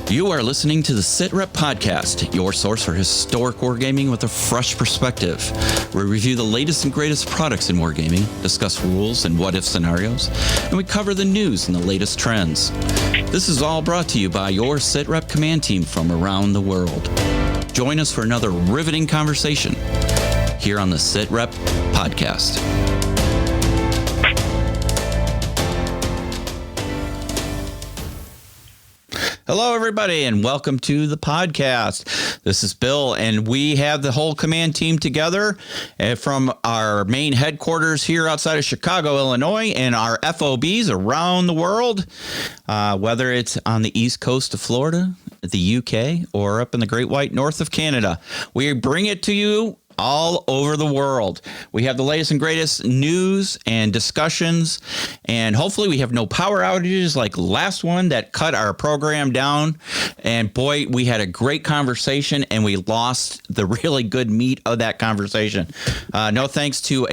You are listening to the Sitrep podcast, your source for historic wargaming with a fresh perspective. We review the latest and greatest products in wargaming, discuss rules and what-if scenarios, and we cover the news and the latest trends. This is all brought to you by your Sitrep command team from around the world. Join us for another riveting conversation here on the Sitrep podcast. Hello, everybody, and welcome to the podcast. This is Bill, and we have the whole command team together from our main headquarters here outside of Chicago, Illinois, and our FOBs around the world, whether it's on the east coast of Florida, the UK, or up in the Great White North of Canada. We bring it to you all over the world. We have the latest and greatest news and discussions, and hopefully we have no power outages like last one that cut our program down. And boy, we had a great conversation and we lost the really good meat of that conversation. No thanks to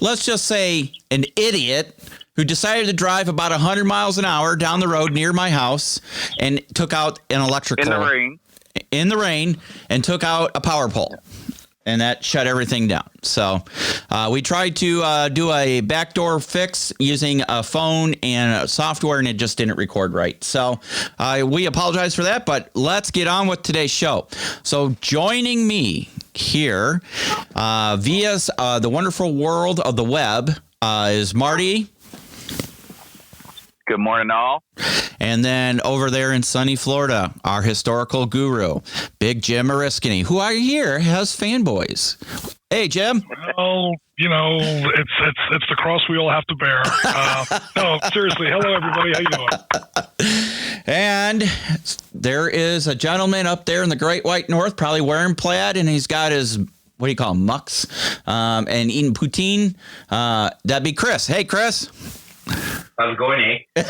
let's just say an idiot who decided to drive about 100 miles an hour down the road near my house and took out an electrical in the rain and took out a power pole. And that shut everything down. So we tried to do a backdoor fix using a phone and software, and it just didn't record right. So we apologize for that, but let's get on with today's show. So joining me here via the wonderful world of the web is Marty. Good morning, all. And then over there in sunny Florida, our historical guru, Big Jim Oriskany, who I hear has fanboys. Hey, Jim. Well, you know, it's the cross we all have to bear. No, seriously. Hello, everybody. How you doing? And there is a gentleman up there in the Great White North, probably wearing plaid, and he's got his, what do you call them, mucks, and eating poutine. That'd be Chris. Hey, Chris. How's it going, eh?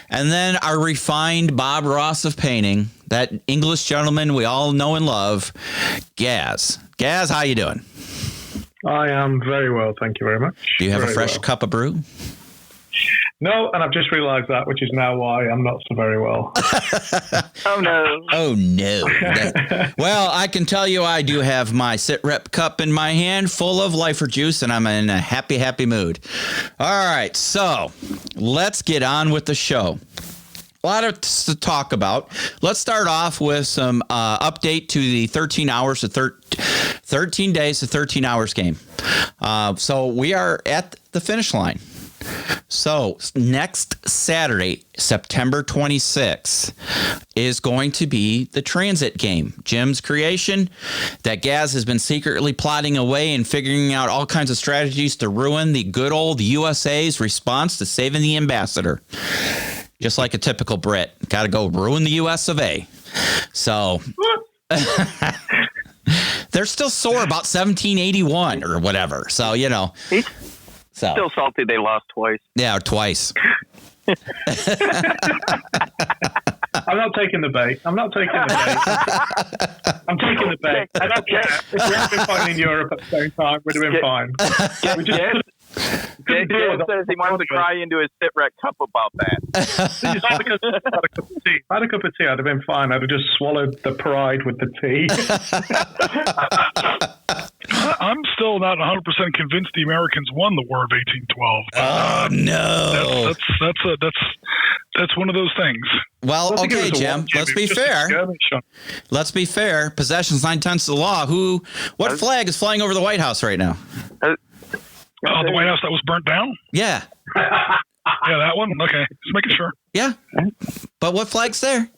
And then our refined Bob Ross of painting, that English gentleman we all know and love, Gaz. Gaz, how you doing? I am very well, thank you very much. Do you have very a fresh cup of brew? No, and I've just realised that, which is now why I'm not so very well. Oh, no. Oh, no. Well, I can tell you I do have my Sitrep cup in my hand full of lifer juice, and I'm in a happy, happy mood. All right, so let's get on with the show. A lot to talk about. Let's start off with some update to the 13 days to 13 hours game. So we are at the finish line. So next Saturday, September 26th, is going to be the transit game. Jim's creation that Gaz has been secretly plotting away and figuring out all kinds of strategies to ruin the good old USA's response to saving the ambassador. Just like a typical Brit. Got to go ruin the US of A. So they're still sore about 1781 or whatever. So, you know. So. Still salty they lost twice. Yeah, twice. I'm not taking the bait. I'm taking the bait. I don't care. If we had been fine in Europe at the same time, we'd have been fine. Jim says he wants to cry into his Sitrep cup about that. Because I had a cup of tea, I'd have been fine. I'd have just swallowed the pride with the tea. I'm still not 100% convinced the Americans won the War of 1812. Oh no! That's one of those things. Well, okay, Jim. Let's be fair. Let's be fair. Possession's 9/10 of the law. What flag is flying over the White House right now? The White House that was burnt down? Yeah. Yeah, that one? Okay. Just making sure. Yeah. But what flag's there?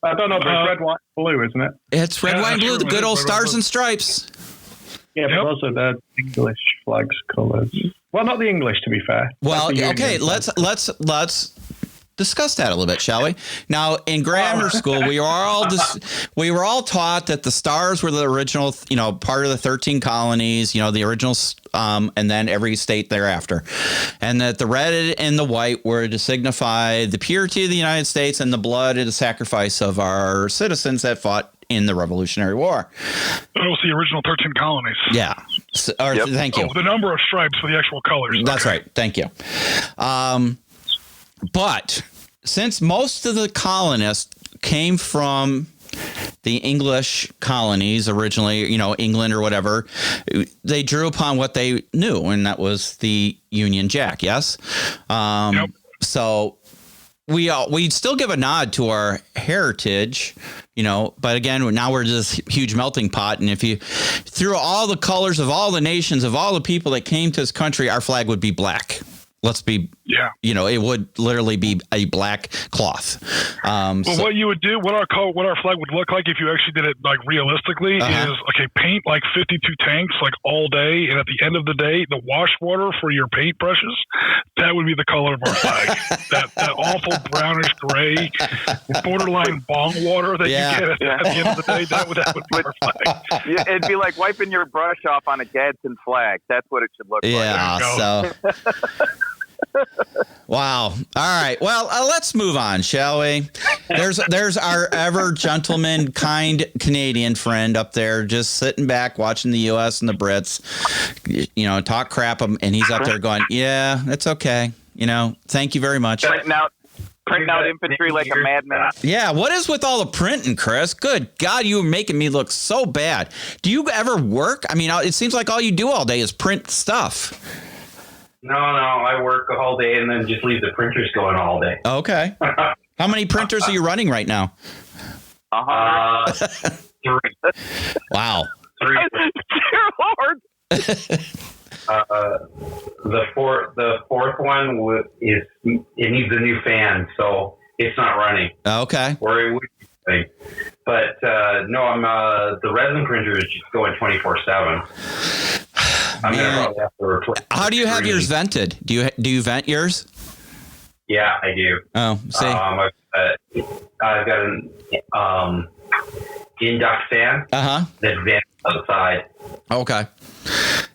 I don't know, but it's red, white, blue, isn't it? It's red, white, and blue, the good old stars and stripes. Yeah, but also the English flag's colours. Well, not the English, to be fair. Well, okay, let's discuss that a little bit, shall we? Now, in grammar school, we were all taught that the stars were the original, part of the 13 colonies, the original, and then every state thereafter, and that the red and the white were to signify the purity of the United States and the blood and the sacrifice of our citizens that fought in the Revolutionary War. It was the original 13 colonies. Yeah. Thank you. The number of stripes for the actual colors. That's right. Thank you. But since most of the colonists came from the English colonies originally, England or whatever, they drew upon what they knew, and that was the Union Jack. Yes. Yep. So we still give a nod to our heritage, but again, now we're this huge melting pot. And if you through all the colors of all the nations, of all the people that came to this country, our flag would be black. Let's be, it would literally be a black cloth. What you would do, what our flag would look like if you actually did it like realistically is paint like 52 tanks like all day, and at the end of the day, the wash water for your paint brushes, that would be the color of our flag. that awful brownish gray, borderline bong water that you get at the end of the day, that would be our flag. Yeah, it'd be like wiping your brush off on a Gadsden flag. That's what it should look like. Yeah. So. Wow. All right. Well, let's move on, shall we? There's our ever gentleman, kind Canadian friend up there, just sitting back watching the U.S. and the Brits, talk crap, and he's up there going, "Yeah, it's okay. Thank you very much." Printing out infantry like a madman. Yeah. What is with all the printing, Chris? Good God, you are making me look so bad. Do you ever work? I mean, it seems like all you do all day is print stuff. No, I work a whole day and then just leave the printers going all day. Okay. How many printers are you running right now? 3. Wow. 3. Dear Lord. The fourth one it needs a new fan, so it's not running. Okay. Or it would be. But no, I'm the resin printer is just going 24/7. I'm gonna probably have to replace. How do you have yours vented? Do you vent yours? Yeah, I do. Oh, see. I've got an induct fan that vents outside. Okay.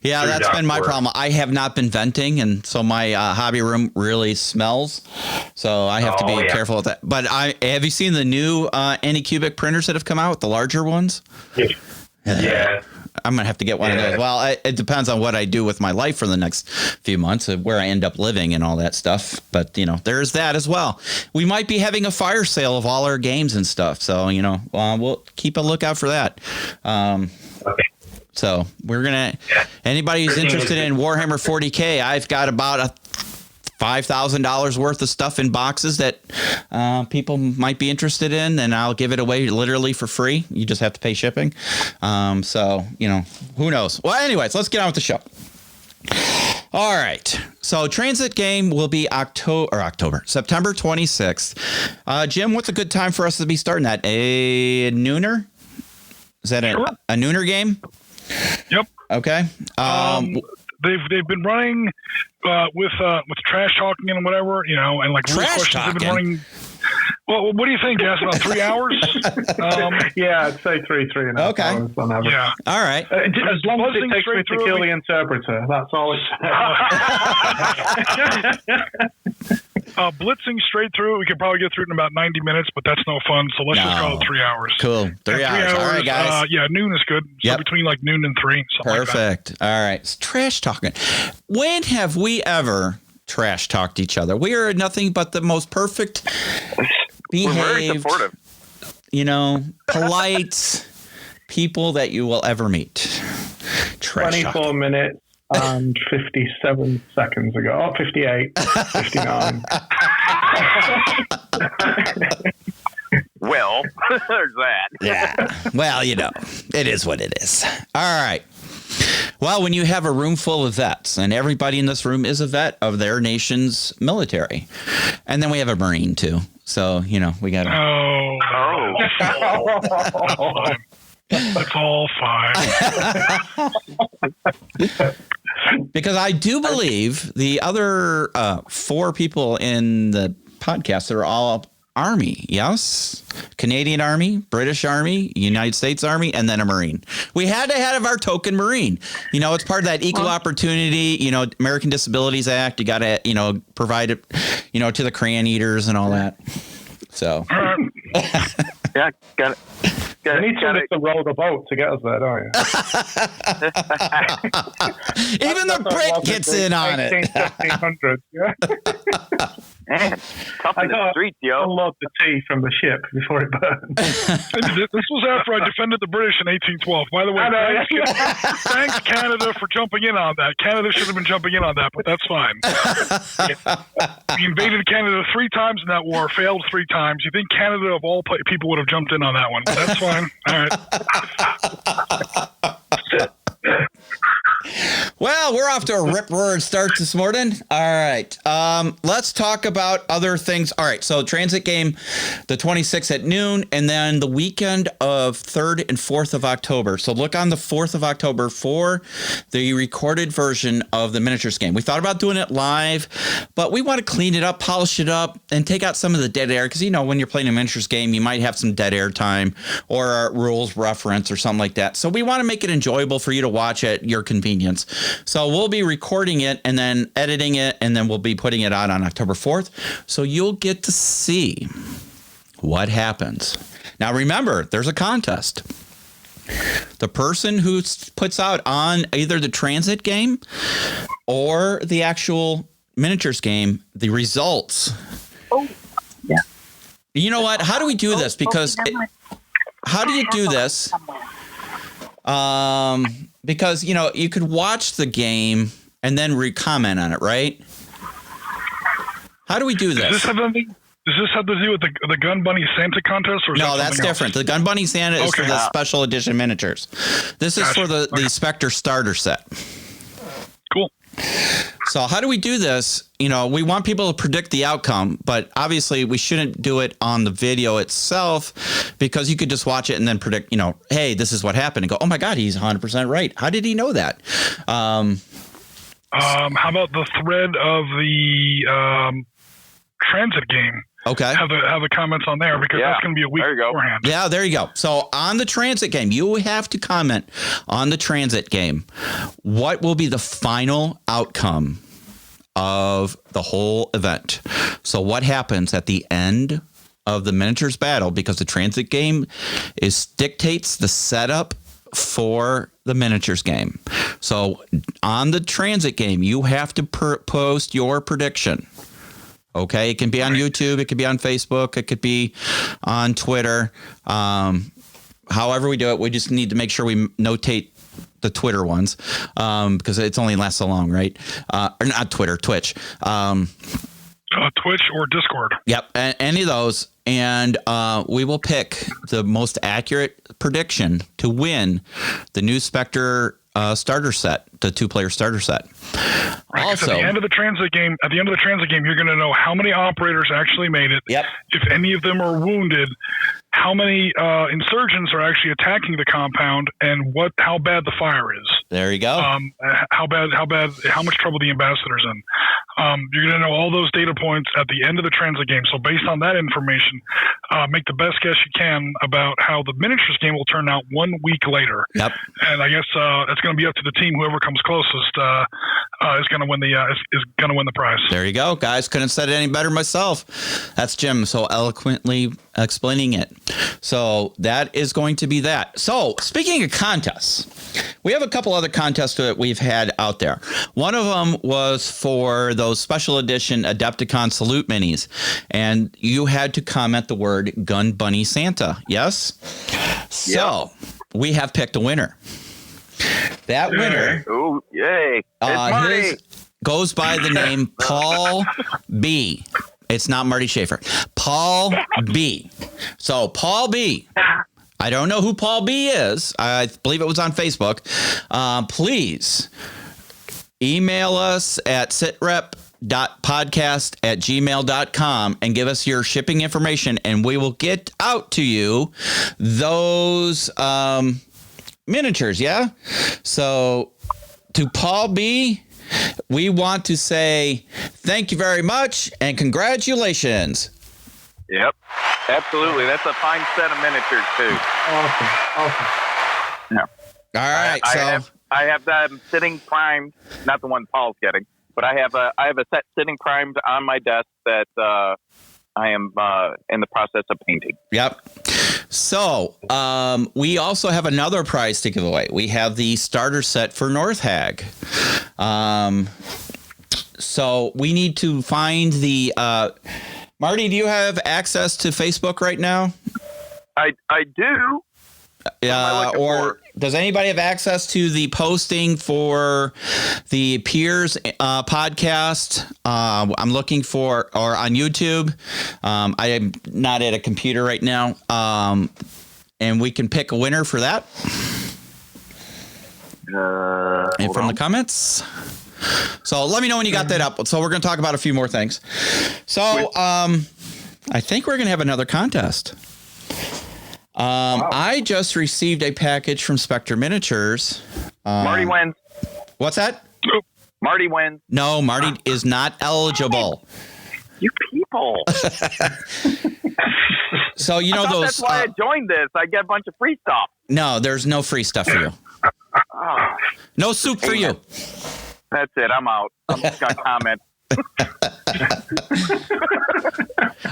Yeah, that's been my problem. I have not been venting, and so my hobby room really smells. So I have to be careful with that. But have you seen the new Anycubic printers that have come out, the larger ones? Yeah. I'm going to have to get one of those. Well, it depends on what I do with my life for the next few months, where I end up living and all that stuff. But, there's that as well. We might be having a fire sale of all our games and stuff. So, we'll keep a lookout for that. Okay. So we're going to, anybody who's interested in Warhammer 40K, I've got about $5,000 worth of stuff in boxes that people might be interested in, and I'll give it away literally for free. You just have to pay shipping. So, who knows? Well, anyways, let's get on with the show. All right. So transit game will be September 26th. Jim, what's a good time for us to be starting that? A nooner? Is that a nooner game? Yep. Okay. They've been running with trash talking and whatever, and like trash questions. Talking. They've been running. Well, what do you think, Jess? About 3 hours? Yeah, I'd say 3.5 hours on average. Yeah. All right. As long as it takes me to kill the interpreter, that's all it's. Blitzing straight through it, we could probably get through it in about 90 minutes, but that's no fun. So let's just call it 3 hours. Cool. 3 hours. All right, guys. Noon is good. So between like noon and 3. Perfect. Like all right. It's trash talking. When have we ever trash talked each other? We are nothing but the most perfect behaved, we're very supportive. Polite people that you will ever meet. 24 minutes and 57 seconds ago. 58, 59. Well, there's that. Yeah. Well, it is what it is. All right. Well, when you have a room full of vets, and everybody in this room is a vet of their nation's military, and then we have a Marine too. So, we got to... It's all fine. Because I do believe the other 4 people in the podcast are all Army, yes? Canadian Army, British Army, United States Army, and then a Marine. We had to have our token Marine. It's part of that equal opportunity, American Disabilities Act. You got to, provide it, to the crayon eaters and all that. So. Yeah, got it. You need somebody to roll the boat to get us there, don't you? Even the Brit gets in on it. 1500s, yeah. Man, tough in the streets, yo. Unload the tea from the ship before it burns. This was after I defended the British in 1812. By the way, thanks Canada for jumping in on that. Canada should have been jumping in on that, but that's fine. We invaded Canada 3 times in that war, failed 3 times. You think Canada, of all people, would have jumped in on that one? That's fine. All right. Well, we're off to a rip-roaring start this morning. All right. Let's talk about other things. All right. So transit game, the 26th at noon, and then the weekend of 3rd and 4th of October. So look on the 4th of October for the recorded version of the miniatures game. We thought about doing it live, but we want to clean it up, polish it up, and take out some of the dead air. Because, when you're playing a miniatures game, you might have some dead air time or a rules reference or something like that. So we want to make it enjoyable for you to watch at your convenience. So we'll be recording it and then editing it, and then we'll be putting it out on October 4th. So you'll get to see what happens. Now, remember, there's a contest. The person who puts out on either the transit game or the actual miniatures game, the results. Oh, yeah. You know what? How do we do this? Because how do you do this? Because, you could watch the game and then comment on it, right? How do we do this? Does this have to do with the Gun Bunny Santa contest? Or no, that's different. The Gun Bunny Santa is for the special edition miniatures. This is for the Spectre starter set. Cool. So how do we do this? We want people to predict the outcome, but obviously we shouldn't do it on the video itself because you could just watch it and then predict, hey, this is what happened, and go, oh my God, he's 100% right. How did he know that? How about the thread of the transit game? Okay. Have the comments on there because that's going to be a week beforehand. Yeah, there you go. So on the transit game, you have to comment on the transit game. What will be the final outcome of the whole event? So what happens at the end of the miniatures battle? Because the transit game dictates the setup for the miniatures game. So on the transit game, you have to post your prediction. Okay, it can be on YouTube, it could be on Facebook, it could be on Twitter. However we do it, we just need to make sure we notate the Twitter ones because it's only lasts so long, right? Or not Twitter, Twitch. Twitch or Discord. Yep, any of those. And we will pick the most accurate prediction to win the new Spectre starter set, the 2-player starter set. Right, also, at the end of the transit game, you're going to know how many operators actually made it. Yep. If any of them are wounded, how many insurgents are actually attacking the compound, and how bad the fire is. There you go. How much trouble the ambassador's in. You're going to know all those data points at the end of the transit game. So based on that information, make the best guess you can about how the miniatures game will turn out 1 week later. Yep. And I guess it's going to be up to the team. Whoever comes closest is going to win the prize. There you go, guys. Couldn't have said it any better myself. That's Jim so eloquently explaining it. So that is going to be that. So speaking of contests, we have a couple other contests that we've had out there. One of them was for those special edition Adepticon Salute minis, and you had to comment the word Gun Bunny Santa. Yes? So we have picked a winner. That winner goes by the name Paul B. It's not Marty Schaefer. Paul B. So Paul B. I don't know who Paul B is. I believe it was on Facebook. Please email us at sitrep.podcast@gmail.com and give us your shipping information, and we will get out to you those miniatures. Yeah. So to Paul B, we want to say thank you very much and congratulations. Yep, absolutely. That's a fine set of miniatures too. Awesome. Yeah. All right. I have them sitting primed, not the one Paul's getting, but I have a set sitting primed on my desk that I am in the process of painting. Yep. So we also have another prize to give away. We have the starter set for North Hag. So we need to find the Marty, do you have access to Facebook right now? I do. Or does anybody have access to the posting for the Peers podcast? I'm looking for, or on YouTube. I am not at a computer right now. And we can pick a winner for that. And from the comments. So let me know when you got that up. So we're going to talk about a few more things. So I think we're going to have another contest. I just received a package from Spectre Miniatures. Marty wins. What's that? Marty wins. No, Marty is not eligible. You people. So, you know, that's why I joined this. I get a bunch of free stuff. No, there's no free stuff for you. No soup for you. That's it. I'm out. I'm just going to comment.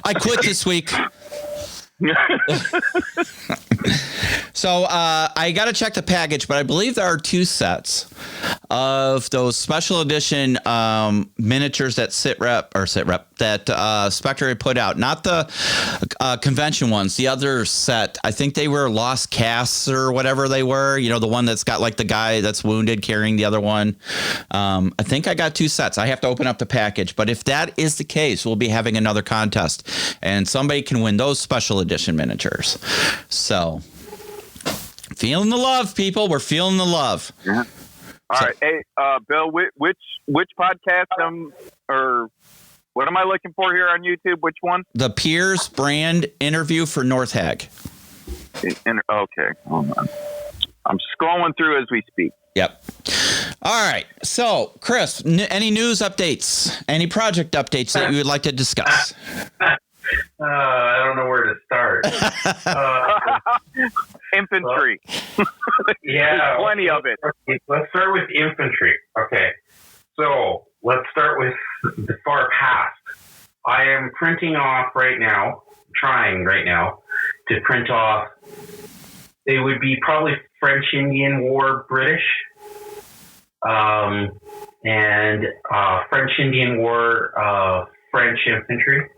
I quit this week. So I got to check the package, but I believe there are 2 sets of those special edition miniatures that Sitrep that Spectre put out. Not the convention ones, the other set. I think they were Lost Casts or whatever they were. You know, the one that's got like the guy that's wounded carrying the other one. I think I got 2 sets. I have to open up the package. But if that is the case, we'll be having another contest. And somebody can win those special edition miniatures. So... feeling the love, people. We're feeling the love. Yeah. All right. Hey, Bill, which podcast or what am I looking for here on YouTube? Which one? The Piers brand interview for North Hag. Okay. Hold on. I'm scrolling through as we speak. Yep. All right. So, Chris, any news updates? Any project updates that you would like to discuss? I don't know where to start. Infantry. Yeah. There's plenty of it. Let's start with infantry. Okay. So let's start with the far past. I am printing off right now, trying right now to print off, they would be probably French Indian War British, and French Indian War French infantry.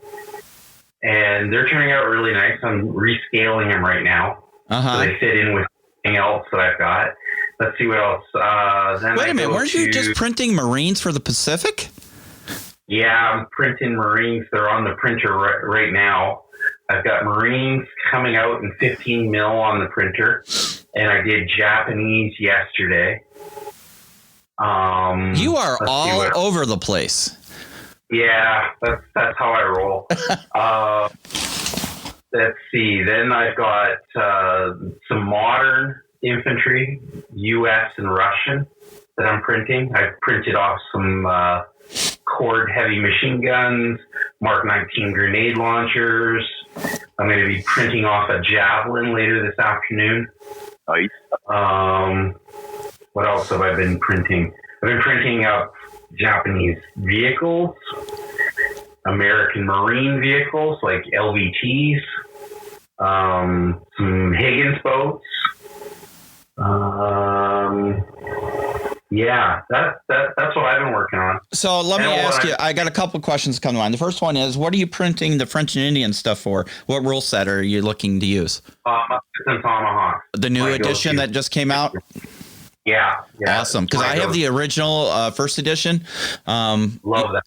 And they're turning out really nice. I'm rescaling them right now. So they fit in with anything else that I've got. Let's see what else. Wait a minute. Weren't you just printing Marines for the Pacific? Yeah, I'm printing Marines. They're on the printer right now. I've got Marines coming out in 15 mil on the printer. And I did Japanese yesterday. You are all over the place. Yeah, that's how I roll. Let's see. Then I've got some modern infantry, U.S. and Russian, that I'm printing. I've printed off some Cord heavy machine guns, Mark 19 grenade launchers. I'm going to be printing off a Javelin later this afternoon. Nice. What else have I been printing? I've been printing up Japanese vehicles, American Marine vehicles like LVTs, some Higgins boats. Yeah, that's what I've been working on. So let me ask you, I got a couple of questions come to mind. The first one is, what are you printing the French and Indian stuff for? What rule set are you looking to use? Tomahawk. The new edition that just came out? Yeah. Awesome. Because I have the original first edition. Love that.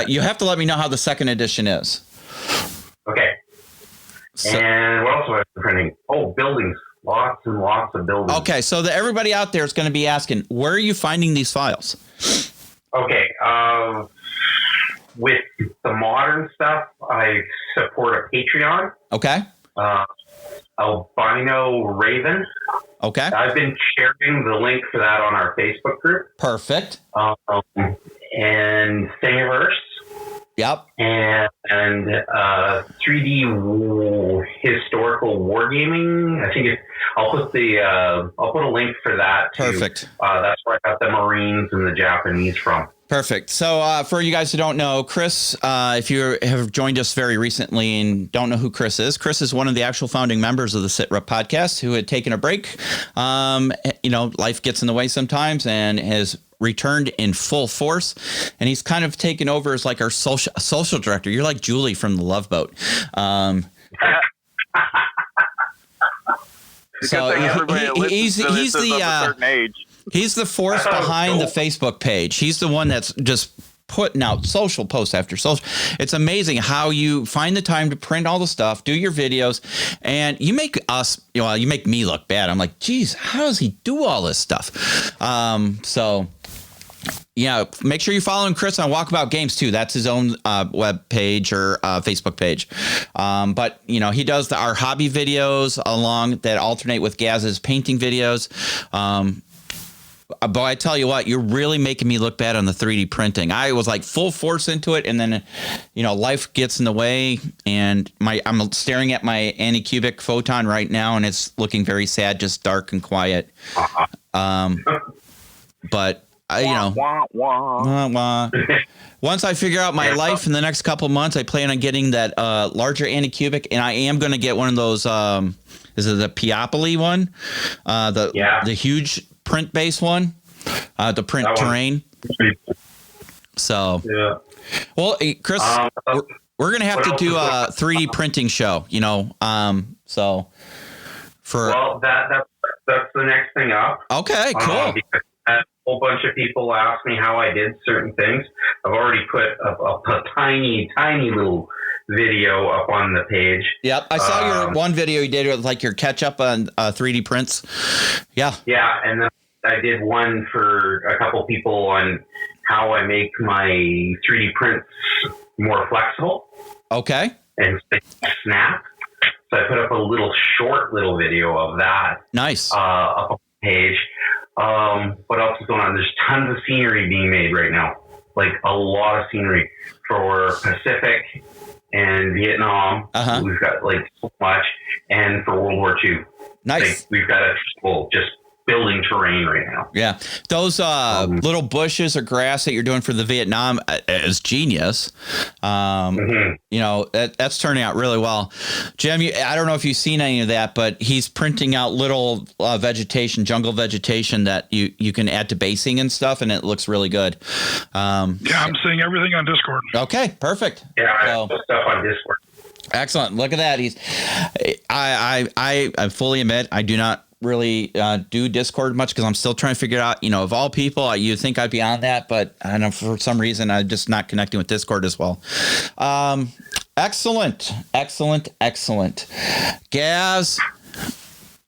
You have to let me know how the second edition is. Okay. And what else have I been printing? Oh, buildings. Lots and lots of buildings. Okay, so everybody out there is going to be asking, where are you finding these files? Okay. With the modern stuff, I support a Patreon. Okay. Albino Raven. Okay. I've been sharing the link for that on our Facebook group. Perfect. And Thingiverse. Yep. And 3D historical wargaming. I think I'll put a link for that too. Perfect. That's where I got the Marines and the Japanese from. Perfect. So for you guys who don't know, Chris, if you have joined us very recently and don't know who Chris is one of the actual founding members of the Sitrep podcast who had taken a break. Life gets in the way sometimes and has returned in full force, and he's kind of taken over as like our social director. You're like Julie from The Love Boat. So he's the force behind the Facebook page. He's the one that's just putting out social post after social. It's amazing how you find the time to print all the stuff, do your videos, and you make us, you make me look bad. I'm like, geez, how does he do all this stuff? So yeah, make sure you're following Chris on Walkabout Games too. That's his own web page or Facebook page. But he does our hobby videos along that alternate with Gaz's painting videos. But I tell you what, you're really making me look bad on the 3D printing. I was like full force into it, and then, life gets in the way, and I'm staring at my Anycubic Photon right now, and it's looking very sad, just dark and quiet. But once I figure out my life in the next couple of months, I plan on getting that larger Anycubic, and I am going to get one of those. Is it the Piopoli one? The huge print base one, to print terrain. So, well, Chris, we're going to have to do a 3D printing show, so for. Well, that's the next thing up. Okay, cool. Because a whole bunch of people asked me how I did certain things. I've already put a tiny little video up on the page. Yep, I saw your one video you did with like your catch up on 3D prints. Yeah, and then I did one for a couple people on how I make my 3D prints more flexible. Okay. And snap. So I put up a short video of that. Nice. Up on the page. What else is going on? There's tons of scenery being made right now. Like a lot of scenery for Pacific and Vietnam. We've got like so much, and for World War II. Nice. We've got just building terrain right now. Yeah. Those little bushes or grass that you're doing for the Vietnam is genius. That's turning out really well. Jim, I don't know if you've seen any of that, but he's printing out little jungle vegetation that you can add to basing and stuff, and it looks really good. I'm seeing everything on Discord. Okay, perfect. Yeah, I have stuff on Discord. Excellent. Look at that. I fully admit I do not really do Discord much because I'm still trying to figure out, of all people, you think I'd be on that, but I don't know, for some reason I'm just not connecting with Discord as well. Excellent. Gaz,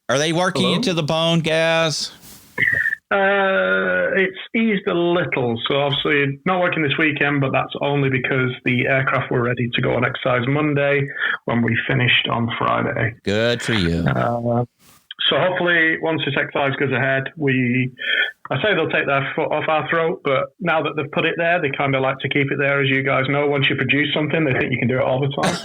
are they working you to the bone, Gaz? It's eased a little, so obviously not working this weekend, but that's only because the aircraft were ready to go on exercise Monday when we finished on Friday. Good for you. So hopefully once this exercise goes ahead, I say they'll take their foot off our throat, but now that they've put it there, they kind of like to keep it there. As you guys know, once you produce something, they think you can do it all the time.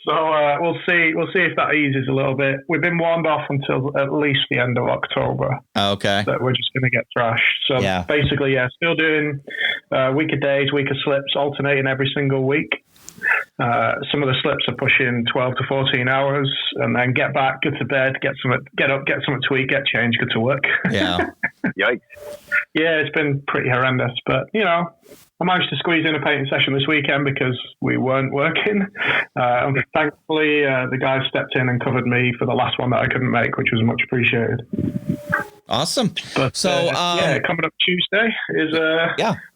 So we'll see if that eases a little bit. We've been warned off until at least the end of October. Okay. That we're just going to get thrashed. So basically, still doing week of days, week of slips, alternating every single week. Some of the slips are pushing 12 to 14 hours, and then get back, go to bed, get up, get something to eat, get changed, go to work. Yeah. Yikes. Yeah, it's been pretty horrendous, but I managed to squeeze in a painting session this weekend because we weren't working. Thankfully, the guys stepped in and covered me for the last one that I couldn't make, which was much appreciated. Awesome. But so, coming up Tuesday is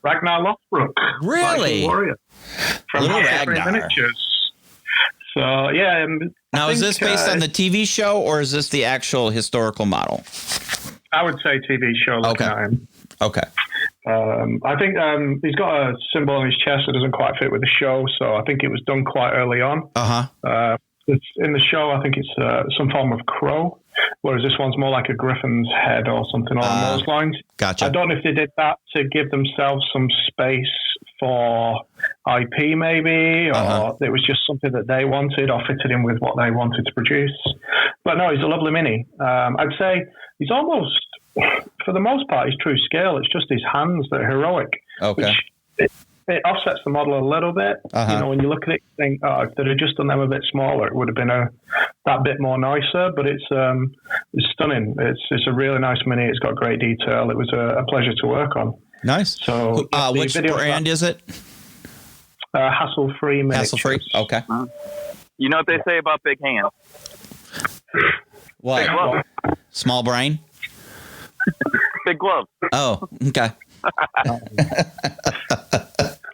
Ragnar Lothbrok. Really? Warrior. From Ragnar. Miniatures. So, yeah. Now, is this based on the TV show, or is this the actual historical model? I would say TV show. Okay. I think he's got a symbol on his chest that doesn't quite fit with the show, so I think it was done quite early on. It's in the show, I think it's some form of crow, whereas this one's more like a griffin's head or something along those lines. Gotcha. I don't know if they did that to give themselves some space for IP maybe, or it was just something that they wanted or fitted in with what they wanted to produce. But no, he's a lovely mini. I'd say he's almost, for the most part, he's true scale. It's just his hands that are heroic. Okay. It offsets the model a little bit. When you look at it, you think, if they'd have just done them a bit smaller, it would have been a that bit more nicer, but it's stunning. It's a really nice mini. It's got great detail. It was a pleasure to work on. Nice. So, which brand is it? Hassle-free miniatures. Hassle-free. Okay. You know what they say about big hands? What? Big glove. Small brain? Big glove. Oh, okay.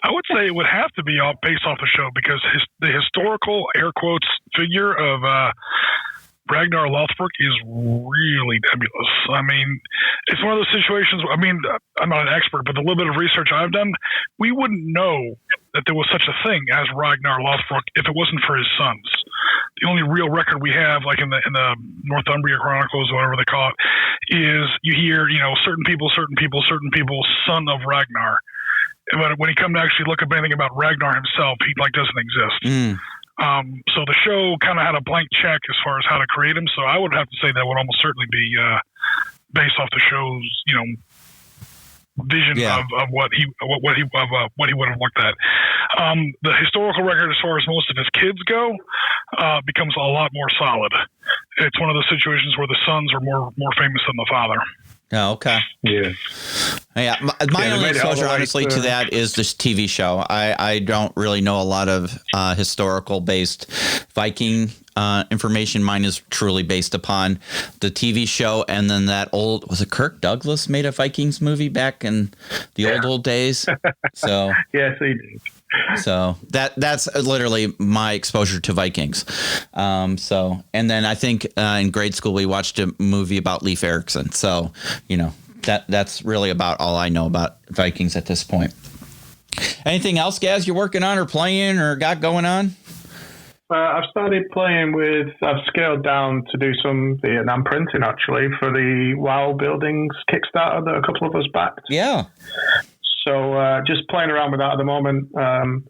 I would say it would have to be based off the show because the historical air quotes figure of Ragnar Lothbrok is really nebulous. I mean, it's one of those situations. I mean, I'm not an expert, but the little bit of research I've done, we wouldn't know that there was such a thing as Ragnar Lothbrok if it wasn't for his sons. The only real record we have, like in the Northumbria Chronicles, or whatever they call it, is you hear, certain people, son of Ragnar. But when you come to actually look up anything about Ragnar himself, he doesn't exist. So the show kind of had a blank check as far as how to create him. So I would have to say that would almost certainly be based off the show's, vision of what he would have looked at. The historical record, as far as most of his kids go, becomes a lot more solid. It's one of those situations where the sons are more famous than the father. Oh, okay. Yeah. Yeah. My only exposure, honestly, to that is this TV show. I don't really know a lot of historical based Viking information. Mine is truly based upon the TV show. And then that was it Kirk Douglas made a Vikings movie back in the old days? So, yes, he did. So that's literally my exposure to Vikings. And then I think in grade school we watched a movie about Leif Erikson. So, that's really about all I know about Vikings at this point. Anything else, Gaz, you're working on or playing or got going on? I've started playing I've scaled down to do some Vietnam printing actually for the WoW Buildings Kickstarter that a couple of us backed. Yeah. So just playing around with that at the moment. I've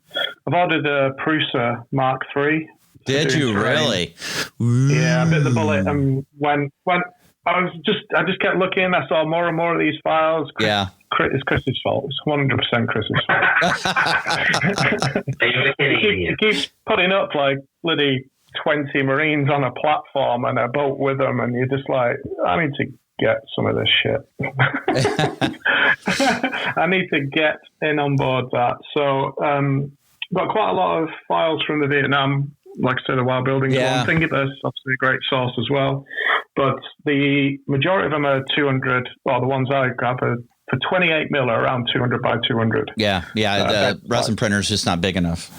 ordered a Prusa Mark III. Did you really? Yeah, I bit the bullet, and when I just kept looking, I saw more and more of these files. It's Chris's fault. It's 100% Chris's fault. He keeps putting up bloody 20 Marines on a platform and a boat with them, and you're just like, I need to get some of this shit. I need to get in on board that. So got quite a lot of files from the Vietnam, like I said, the WoW Buildings one. Thing that's obviously a great source as well. But the majority of them are 200, the ones I grab are for 28 mil are around 200 by 200. Yeah. The resin printer is just not big enough.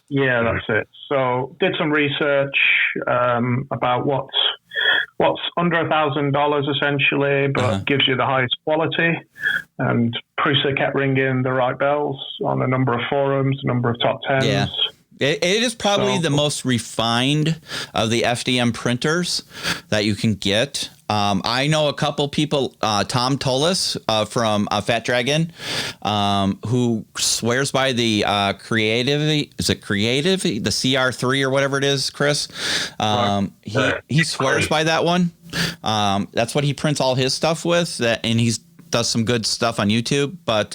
Yeah, that's it. So did some research about what's under $1,000 essentially, but gives you the highest quality. And Prusa kept ringing the right bells on a number of forums, a number of top 10s. Yeah. It is probably the most refined of the FDM printers that you can get. I know a couple people, Tom Tullis from Fat Dragon, who swears by the Creative, the CR3 or whatever it is, Chris. He swears by that one. That's what he prints all his stuff with, and he's does some good stuff on YouTube. But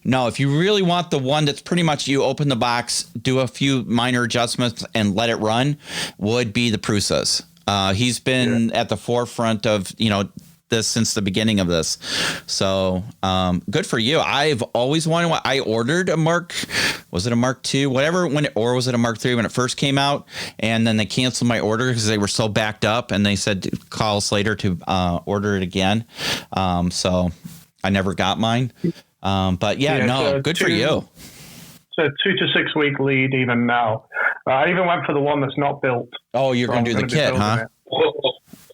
no, if you really want the one that's pretty much you open the box, do a few minor adjustments and let it run, would be the Prusas. He's been at the forefront of, this since the beginning of this. So good for you. I've always wanted I ordered a was it a Mark II, whatever, or was it a Mark III when it first came out? And then they canceled my order because they were so backed up, and they said call us later to order it again. So I never got mine. But good for you. It's a 2 to 6 week lead even now. I even went for the one that's not built. Oh, you're going to do the kit, huh?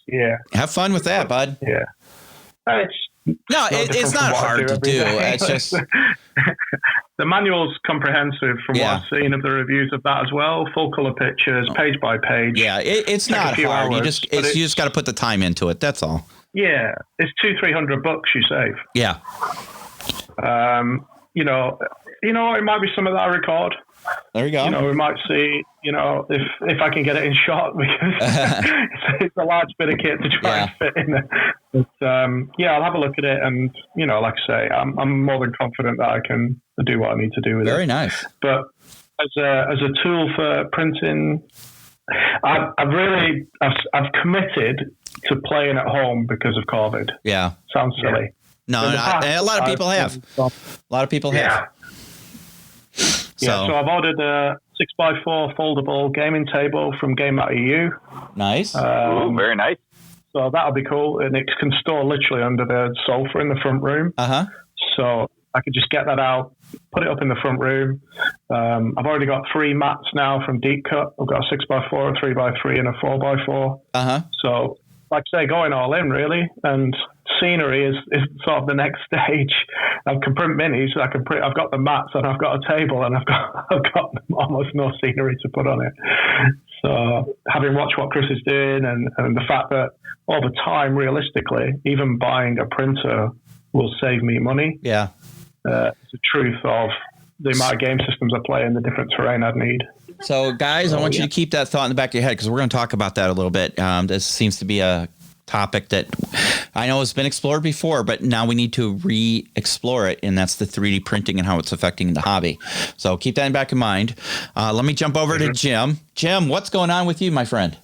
Yeah. Have fun with that, bud. Yeah. It's not hard to do. It's just the manual's comprehensive from what I've seen of the reviews of that as well. Full color pictures, page by page. Yeah, it's not hard. You just got to put the time into it. That's all. Yeah, it's $200-300 you save. Yeah. It might be some of that I record. There you go. We might see, if I can get it in shot, because it's a large bit of kit to try and fit in there. But, I'll have a look at it, and, like I say, I'm more than confident that I can do what I need to do with it. Very nice. But as a tool for printing I've committed to playing at home because of COVID. Yeah. Sounds silly. No, a lot of people have. A lot of people have. So I've ordered a 6x4 foldable gaming table from Game.eu. Nice. Very nice. So that'll be cool. And it can store literally under the sofa in the front room. Uh-huh. So I could just get that out, put it up in the front room. I've already got 3 mats now from Deep Cut. I've got a 6x4, a 3x3, and a 4x4. Uh-huh. So, like I say, going all in, really. And scenery is sort of the next stage. I can print minis. I've got the mats and I've got a table and I've got almost no scenery to put on it. So having watched what Chris is doing and the fact that over time, realistically, even buying a printer will save me money. Yeah. It's the truth of the amount of game systems I play and the different terrain I'd need. So, guys, I want you to keep that thought in the back of your head because we're going to talk about that a little bit. This seems to be a topic that I know has been explored before, but now we need to re-explore it, and that's the 3D printing and how it's affecting the hobby. So keep that in back of mind. Let me jump over to Jim. Jim, what's going on with you, my friend?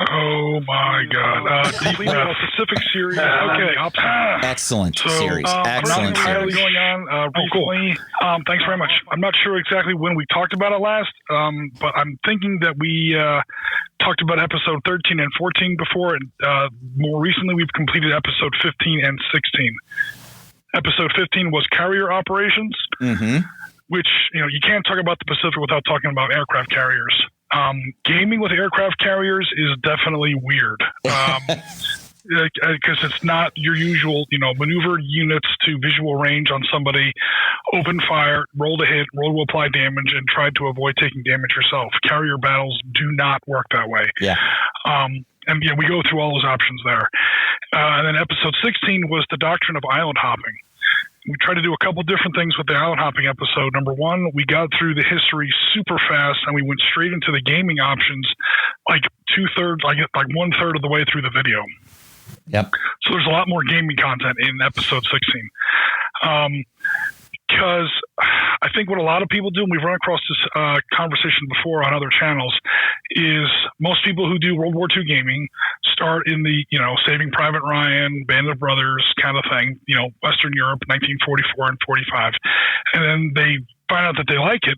Oh my God! Pacific series. Okay, Excellent series. Excellent series. Going on recently. Thanks very much. I'm not sure exactly when we talked about it last, but I'm thinking that we talked about episode 13 and 14 before, and more recently we've completed episode 15 and 16. Episode 15 was carrier operations, which you can't talk about the Pacific without talking about aircraft carriers. Gaming with aircraft carriers is definitely weird because it's not your usual, maneuver units to visual range on somebody, open fire, roll to hit, roll to apply damage, and try to avoid taking damage yourself. Carrier battles do not work that way. Yeah. And we go through all those options there. And then episode 16 was the doctrine of island hopping. We tried to do a couple different things with the island hopping episode. Number one, we got through the history super fast and we went straight into the gaming options, like 1/3 of the way through the video. Yep. So there's a lot more gaming content in episode 16. Because I think what a lot of people do, and we've run across this conversation before on other channels, is most people who do World War II gaming start in the, Saving Private Ryan, Band of Brothers kind of thing, Western Europe, 1944 and 45. And then they find out that they like it,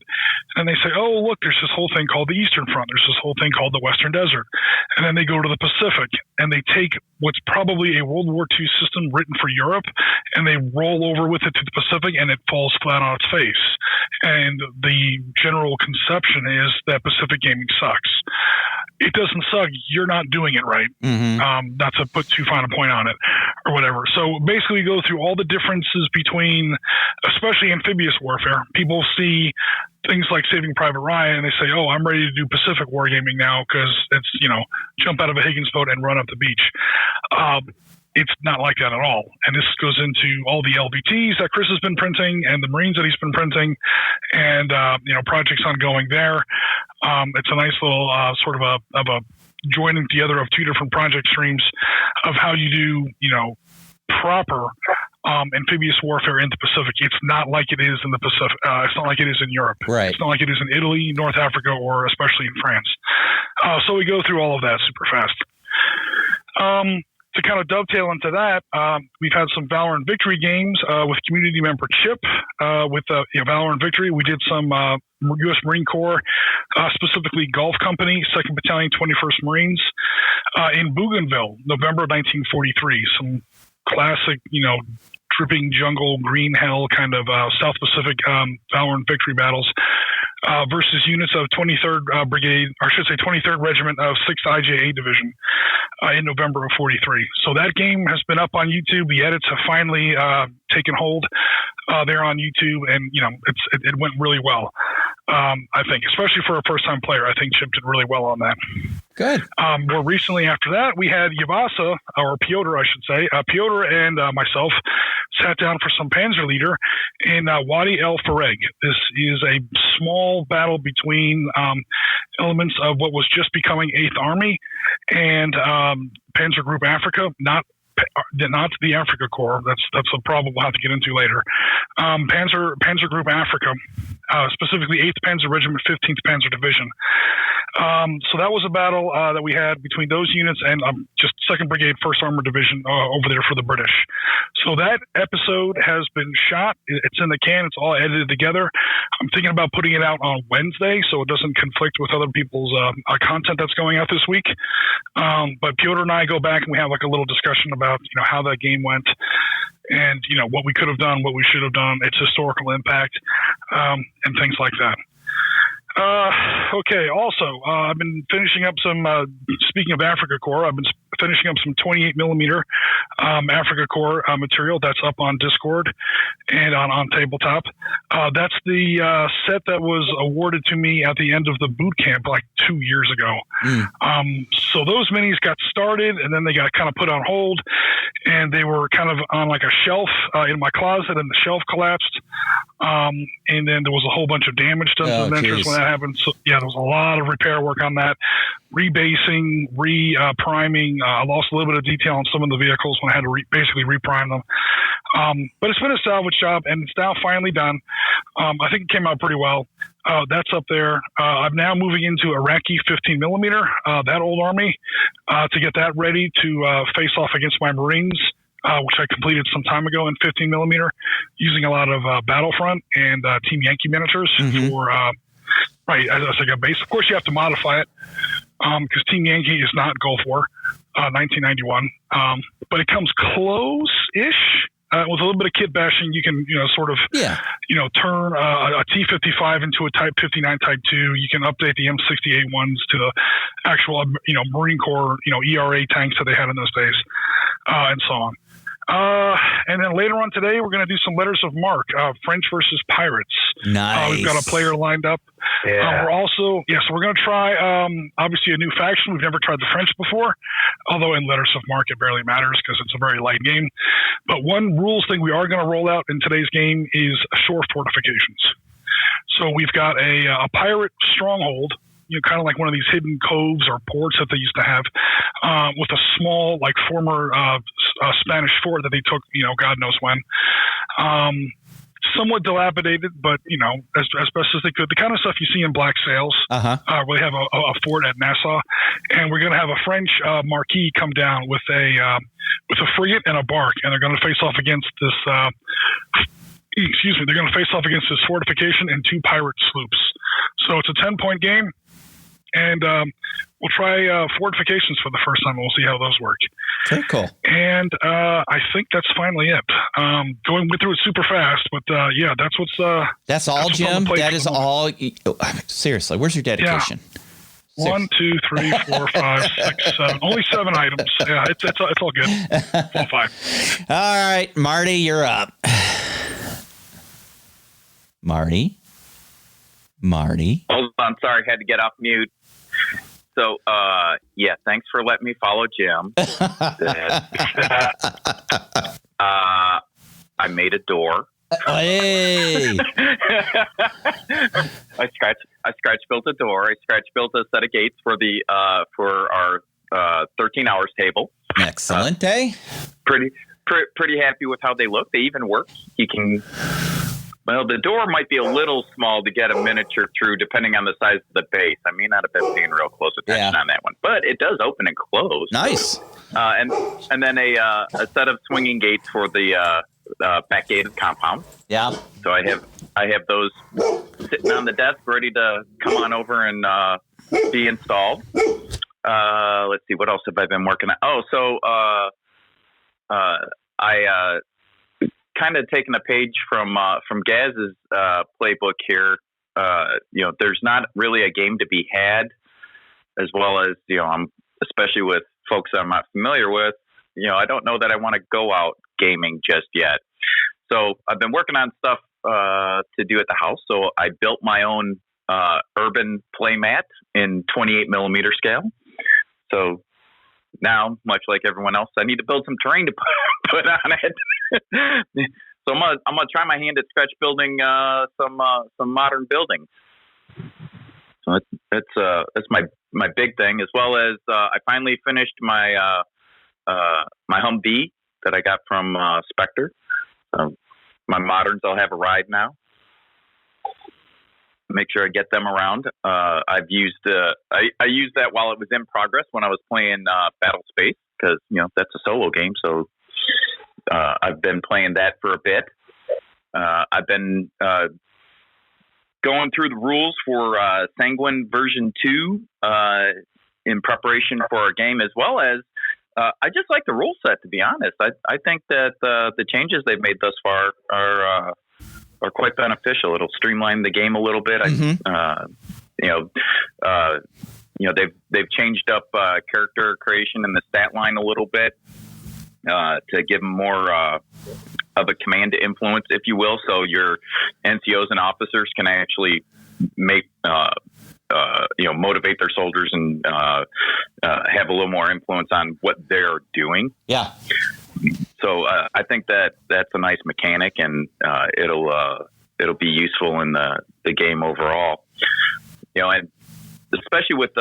and they say, oh, look, there's this whole thing called the Eastern Front. There's this whole thing called the Western Desert. And then they go to the Pacific, and they take what's probably a World War II system written for Europe, and they roll over with it to the Pacific, and it falls flat on its face. And the general conception is that Pacific gaming sucks. It doesn't suck. You're not doing it right. Not to put too fine a point on it or whatever. So basically go through all the differences between, especially amphibious warfare. People see things like Saving Private Ryan and they say, oh, I'm ready to do Pacific wargaming now because it's, jump out of a Higgins boat and run up the beach. It's not like that at all. And this goes into all the LVTs that Chris has been printing and the Marines that he's been printing and, projects ongoing there. It's a nice little sort of a joining together of two different project streams of how you do, proper amphibious warfare in the Pacific. It's not like it is in the Pacific. It's not like it is in Europe. Right. It's not like it is in Italy, North Africa, or especially in France. So we go through all of that super fast. To kind of dovetail into that, we've had some Valor and Victory games with community member Chip with Valor and Victory. We did some U.S. Marine Corps, specifically Gulf Company, 2nd Battalion, 21st Marines in Bougainville, November of 1943. Some classic, dripping jungle, green hell kind of South Pacific Valor and Victory battles versus units of 23rd Brigade, or I should say 23rd Regiment of 6th IJA Division in November of 43. So that game has been up on YouTube. The edits have finally taken hold there on YouTube, and it went really well. I think, especially for a first-time player, I think Chip did really well on that. Good. More recently after that, we had Yavasa, or Piotr, I should say. Piotr and myself sat down for some Panzer Leader in Wadi El Fareg. This is a small battle between elements of what was just becoming 8th Army and Panzer Group Africa, not the Africa Corps. That's a problem we'll have to get into later. Panzer Group Africa, specifically 8th Panzer Regiment, 15th Panzer Division. So that was a battle that we had between those units and just 2nd Brigade, 1st Armored Division over there for the British. So that episode has been shot. It's in the can. It's all edited together. I'm thinking about putting it out on Wednesday so it doesn't conflict with other people's content that's going out this week. But Piotr and I go back and we have like a little discussion about, how that game went and, what we could have done, what we should have done, its historical impact, and things like that. Okay. Also, I've been finishing up some, speaking of Africa Corps, I've been finishing up some 28 millimeter, Africa Corps, material that's up on Discord and on Tabletop. That's the, set that was awarded to me at the end of the boot camp, like 2 years ago. So those minis got started and then they got kind of put on hold and they were kind of on like a shelf, in my closet and the shelf collapsed. And then there was a whole bunch of damage done to the miniatures when that happened. So yeah, there was a lot of repair work on that, rebasing, priming. I lost a little bit of detail on some of the vehicles when I had to basically reprime them. But it's been a salvage job and it's now finally done. I think it came out pretty well. That's up there. I'm now moving into Iraqi 15 millimeter, that old army, to get that ready to face off against my Marines. Which I completed some time ago in 15 millimeter, using a lot of Battlefront and Team Yankee miniatures for right as like a base. Of course, you have to modify it because Team Yankee is not Gulf War 1991, but it comes close-ish. With a little bit of kit bashing, you can sort of turn a T-55 into a Type 59 Type 2. You can update the M68 ones to the actual Marine Corps ERA tanks that they had in those days, and so on. And then later on today, we're going to do some letters of marque, French versus Pirates. Nice. We've got a player lined up. Yeah. We're also, so we're going to try, obviously a new faction. We've never tried the French before, although in letters of marque, it barely matters because it's a very light game. But one rules thing we are going to roll out in today's game is shore fortifications. So we've got a pirate stronghold, kind of like one of these hidden coves or ports that they used to have, with a small, like former Spanish fort that they took, God knows when. Somewhat dilapidated, but as best as they could. The kind of stuff you see in Black Sails. Where they have a fort at Nassau, and we're going to have a French marquis come down with a frigate and a bark, and they're going to face off against this. They're going to face off against this fortification and 2 pirate sloops. So it's a 10-point game. And we'll try fortifications for the first time. And we'll see how those work. Very cool. And I think that's finally it. Going through it super fast, but that's what's. That's all, Jim. That is all. Seriously, where's your dedication? Yeah. 1, 2, 3, 4, 5, 6, 7. Only 7 items. Yeah, it's all good. It's all fine. All right, Marty, you're up. Marty. Hold on, sorry, had to get off mute. So, thanks for letting me follow Jim. I made a door. Hey! I scratch built a door. I scratch built a set of gates for our 13 hours table. Excellent, Pretty happy with how they look. They even work. You can. Well, the door might be a little small to get a miniature through, depending on the size of the base. I may not have been paying real close attention on that one, but it does open and close. Nice. And then a set of swinging gates for the backgated compound. Yeah. So I have those sitting on the desk, ready to come on over and be installed. Let's see, what else have I been working on? Oh, so I kind of taking a page from Gaz's playbook here. There's not really a game to be had, as well as I'm especially with folks I'm not familiar with. I don't know that I want to go out gaming just yet. So I've been working on stuff to do at the house. So I built my own urban playmat in 28 millimeter scale. So now, much like everyone else, I need to build some terrain to put on it. So I'm gonna try my hand at scratch building some modern buildings. So that's my big thing, as well as I finally finished my Humvee that I got from Spectre. My moderns, I'll have a ride now. make sure I get them around. I've used I used that while it was in progress when I was playing Battle Space, because that's a solo game. So I've been playing that for a bit. I've been going through the rules for Sanguine version 2 in preparation for our game, as well as I just like the rule set, to be honest. I think that the changes they've made thus far are quite beneficial. It'll streamline the game a little bit. They've changed up character creation and the stat line a little bit to give them more of a command to influence, if you will. So your NCOs and officers can actually make motivate their soldiers and have a little more influence on what they're doing. Yeah. So I think that's a nice mechanic, and it'll be useful in the game overall. And especially with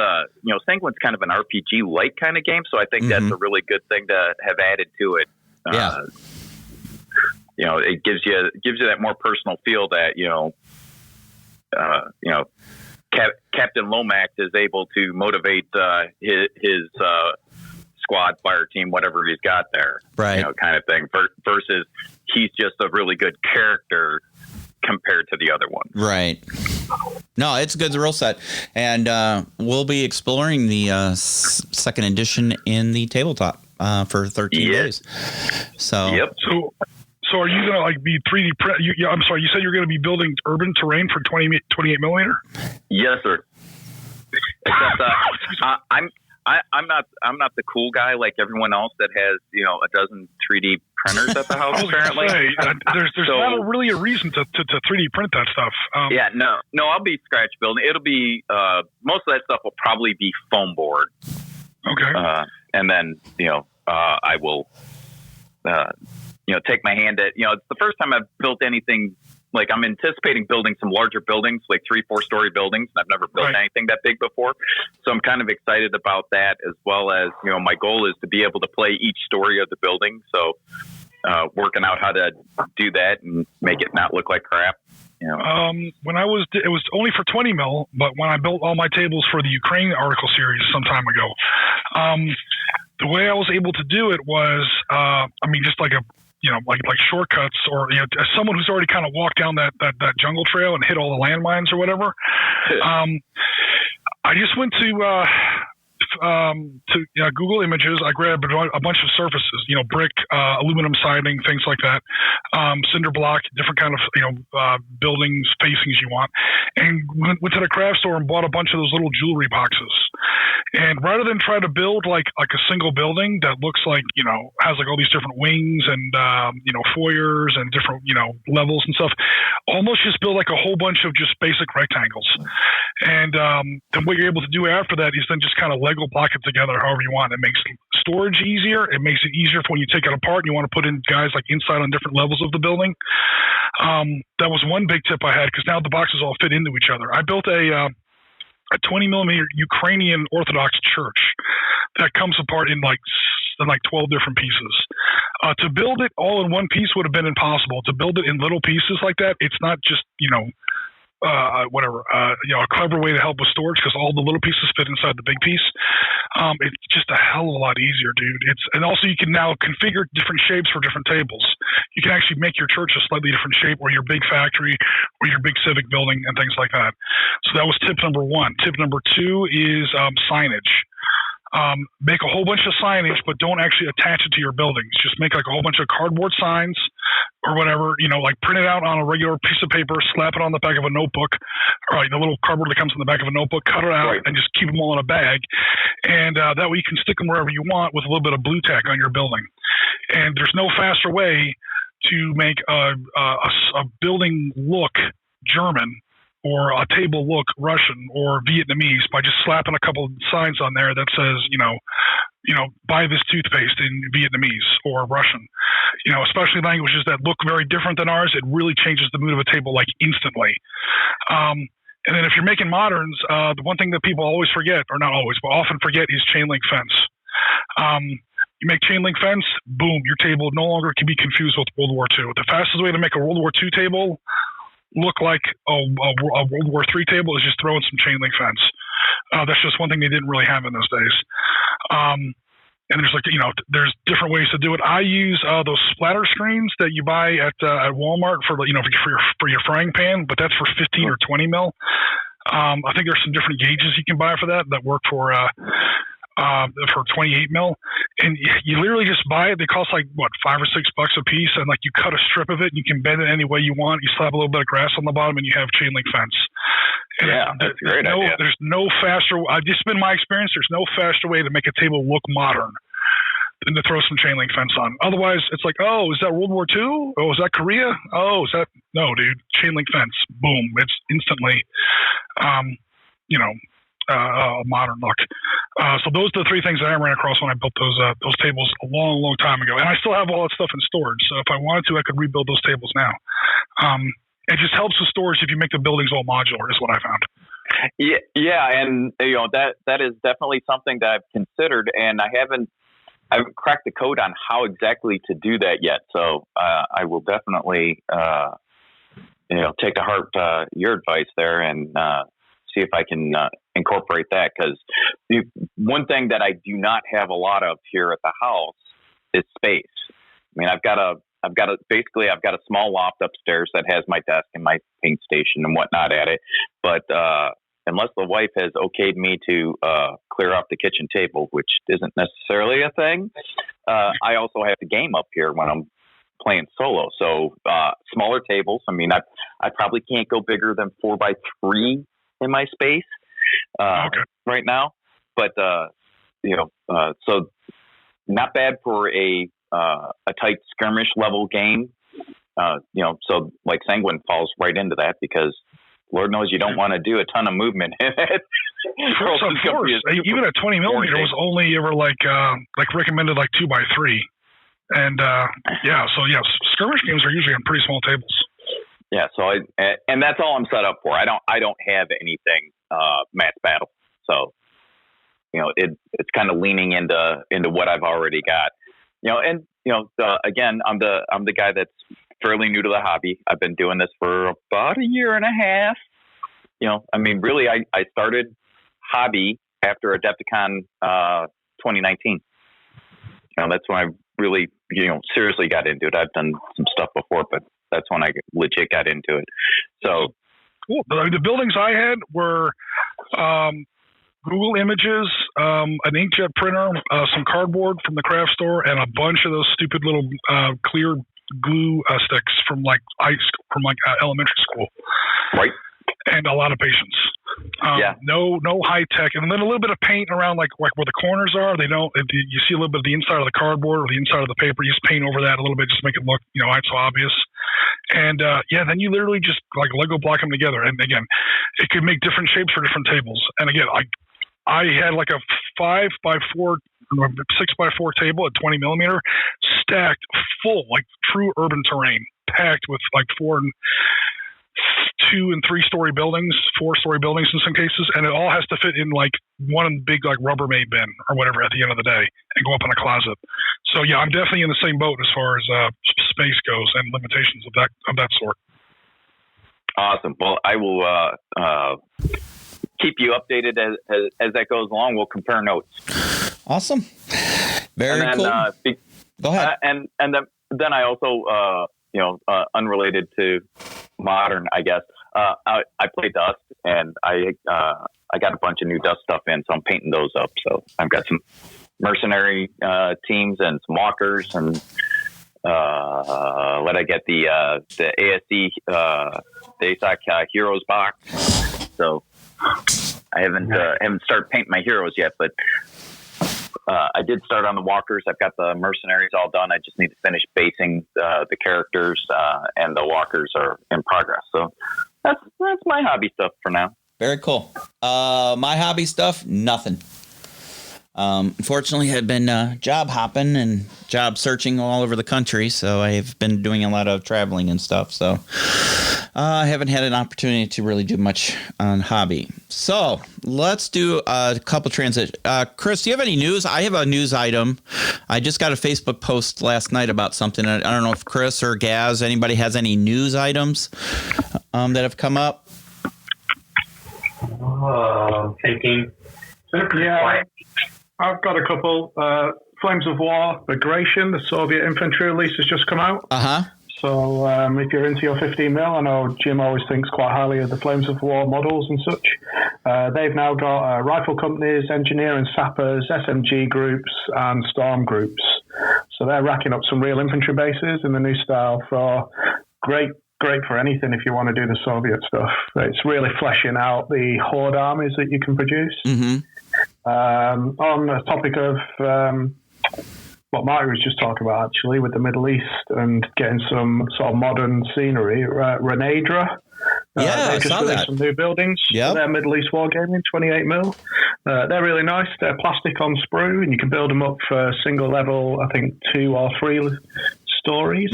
Sanguine's kind of an RPG like kind of game, so I think that's a really good thing to have added to it. It gives you that more personal feel that Captain Lomax is able to motivate his squad, fire team, whatever he's got there, right? Kind of thing. Versus he's just a really good character compared to the other one, right? No, it's a good rule set, and we'll be exploring the second edition in the tabletop for 13 days. So, yep. So are you going to be 3D print? I'm sorry, you said you're going to be building urban terrain for 28 millimeter? Yes, sir. Except I'm not the cool guy like everyone else that has a dozen 3D printers at the house. Apparently, there's not really a reason to 3D print that stuff. No, I'll be scratch building. It'll be most of that stuff will probably be foam board. Okay, and then I will take my hand at it's the first time I've built anything. Like, I'm anticipating building some larger buildings, like 3-4 story buildings. And I've never built anything that big before. So I'm kind of excited about that, as well as, my goal is to be able to play each story of the building. So working out how to do that and make it not look like crap. When it was only for 20 mil, but when I built all my tables for the Ukraine article series some time ago, the way I was able to do it was, just like like shortcuts, or as someone who's already kind of walked down that jungle trail and hit all the landmines or whatever. I just went to Google Images. I grabbed a bunch of surfaces, brick, aluminum siding, things like that, cinder block, different kind of buildings, facings you want, and went to the craft store and bought a bunch of those little jewelry boxes. And rather than try to build like a single building that looks like has like all these different wings and foyers and different levels and stuff, almost just build like a whole bunch of just basic rectangles. And then what you're able to do after that is then just kind of Lego block it together however you want. It makes storage easier. It makes it easier for when you take it apart and you want to put in guys like inside on different levels of the building. That was one big tip I had, because now the boxes all fit into each other. I built a 20 millimeter Ukrainian Orthodox church that comes apart in like 12 different pieces. To build it all in one piece would have been impossible. To build it in little pieces like that, it's not just, a clever way to help with storage, because all the little pieces fit inside the big piece. It's just a hell of a lot easier, dude. And also you can now configure different shapes for different tables. You can actually make your church a slightly different shape, or your big factory, or your big civic building, and things like that. So that was tip number 1. Tip number 2 is signage. Make a whole bunch of signage, but don't actually attach it to your buildings. Just make like a whole bunch of cardboard signs or whatever, like print it out on a regular piece of paper, slap it on the back of a notebook, or like the little cardboard that comes in the back of a notebook, cut it out, and just keep them all in a bag. And that way you can stick them wherever you want with a little bit of blue tack on your building. And there's no faster way to make a building look German, or a table look Russian or Vietnamese, by just slapping a couple of signs on there that says, buy this toothpaste in Vietnamese or Russian. Especially languages that look very different than ours, it really changes the mood of a table like instantly. And then if you're making moderns, the one thing that people always forget, or not always, but often forget, is chain link fence. You make chain link fence, boom, your table no longer can be confused with World War II. The fastest way to make a World War II table look like a World War III table is just throwing some chain link fence. That's just one thing they didn't really have in those days. And there's there's different ways to do it. I use those splatter screens that you buy at Walmart for your frying pan, but that's for 15 or 20 mil. I think there's some different gauges you can buy for that work for 28 mil, and you literally just buy it. They cost like $5 or $6 a piece, and like you cut a strip of it, and you can bend it any way you want. You slap a little bit of grass on the bottom, and you have chain link fence. And that's a great idea. There's no faster. Just been my experience. There's no faster way to make a table look modern than to throw some chain link fence on. Otherwise, it's like, oh, is that World War II? Oh, is that Korea? Oh, is that no, dude? Chain link fence. Boom! It's instantly, a modern look. So those are the three things that I ran across when I built those tables a long, long time ago. And I still have all that stuff in storage. So if I wanted to, I could rebuild those tables now. It just helps with storage if you make the buildings all modular, is what I found. Yeah, and that is definitely something that I've considered, and I haven't cracked the code on how exactly to do that yet. So I will definitely take to heart your advice there and see if I can incorporate that, because one thing that I do not have a lot of here at the house is space. I mean, I've got a small loft upstairs that has my desk and my paint station and whatnot at it. But unless the wife has okayed me to clear off the kitchen table, which isn't necessarily a thing, I also have the game up here when I'm playing solo. So smaller tables. I mean, I probably can't go bigger than 4x3 in my space right now. But so not bad for a tight skirmish level game. So like Sanguine falls right into that, because Lord knows you don't want to do a ton of movement in it. Of course. Even a 20 millimeter was only ever like recommended like 2x3. And skirmish games are usually on pretty small tables. Yeah, so and that's all I'm set up for. I don't have anything match battle. So it's kind of leaning into what I've already got. Again, I'm the guy that's fairly new to the hobby. I've been doing this for about a year and a half. I mean, really, I started hobby after Adepticon 2019. That's when I really, seriously got into it. I've done some stuff before, but that's when I legit got into it. So cool. The buildings I had were Google Images, an inkjet printer, some cardboard from the craft store, and a bunch of those stupid little clear glue sticks from elementary school. Right. And a lot of patience. No high tech, and then a little bit of paint around like where the corners are. You see a little bit of the inside of the cardboard or the inside of the paper. You just paint over that a little bit, just to make it look, so obvious. And then you literally just like Lego block them together. And again, it could make different shapes for different tables. And again, I had like a 5x4, 6x4 table at 20 millimeter, stacked full, like true urban terrain, packed with like 2 and 3 story buildings, 4-story buildings in some cases, and it all has to fit in like one big like Rubbermaid bin or whatever at the end of the day and go up in a closet. So yeah, I'm definitely in the same boat as far as space goes and limitations of that sort. Awesome. Well, I will keep you updated as that goes along. We'll compare notes. Awesome. Very cool. Go ahead. And then I also unrelated to modern, I guess. I play Dust, and I got a bunch of new Dust stuff in, so I'm painting those up. So I've got some mercenary teams and some walkers, and let I get the ASD the ASOC Heroes box. So I haven't started painting my heroes yet, but I did start on the walkers. I've got the mercenaries all done. I just need to finish basing the characters, and the walkers are in progress. So that's my hobby stuff for now. Very cool. My hobby stuff, nothing. Unfortunately, I've been job hopping and job searching all over the country, so I've been doing a lot of traveling and stuff. So I haven't had an opportunity to really do much on hobby. So let's do a couple transitions. Chris, do you have any news? I have a news item. I just got a Facebook post last night about something. I don't know if Chris or Gaz, anybody has any news items that have come up. Thinking. Yeah, I've got a couple. Flames of War, Bagration, the Soviet infantry release has just come out. So if you're into your 15 mil, I know Jim always thinks quite highly of the Flames of War models and such. They've now got rifle companies, engineer and sappers, SMG groups, and storm groups. So they're racking up some real infantry bases in the new style for great for anything if you want to do the Soviet stuff. It's really fleshing out the horde armies that you can produce. On the topic of what Marty was just talking about, actually, with the Middle East and getting some sort of modern scenery, Renadra. I they just saw released that. some new buildings for their Middle East wargaming, 28 mil. They're really nice. They're plastic on sprue, and you can build them up for single level, I think 2 or 3 stories.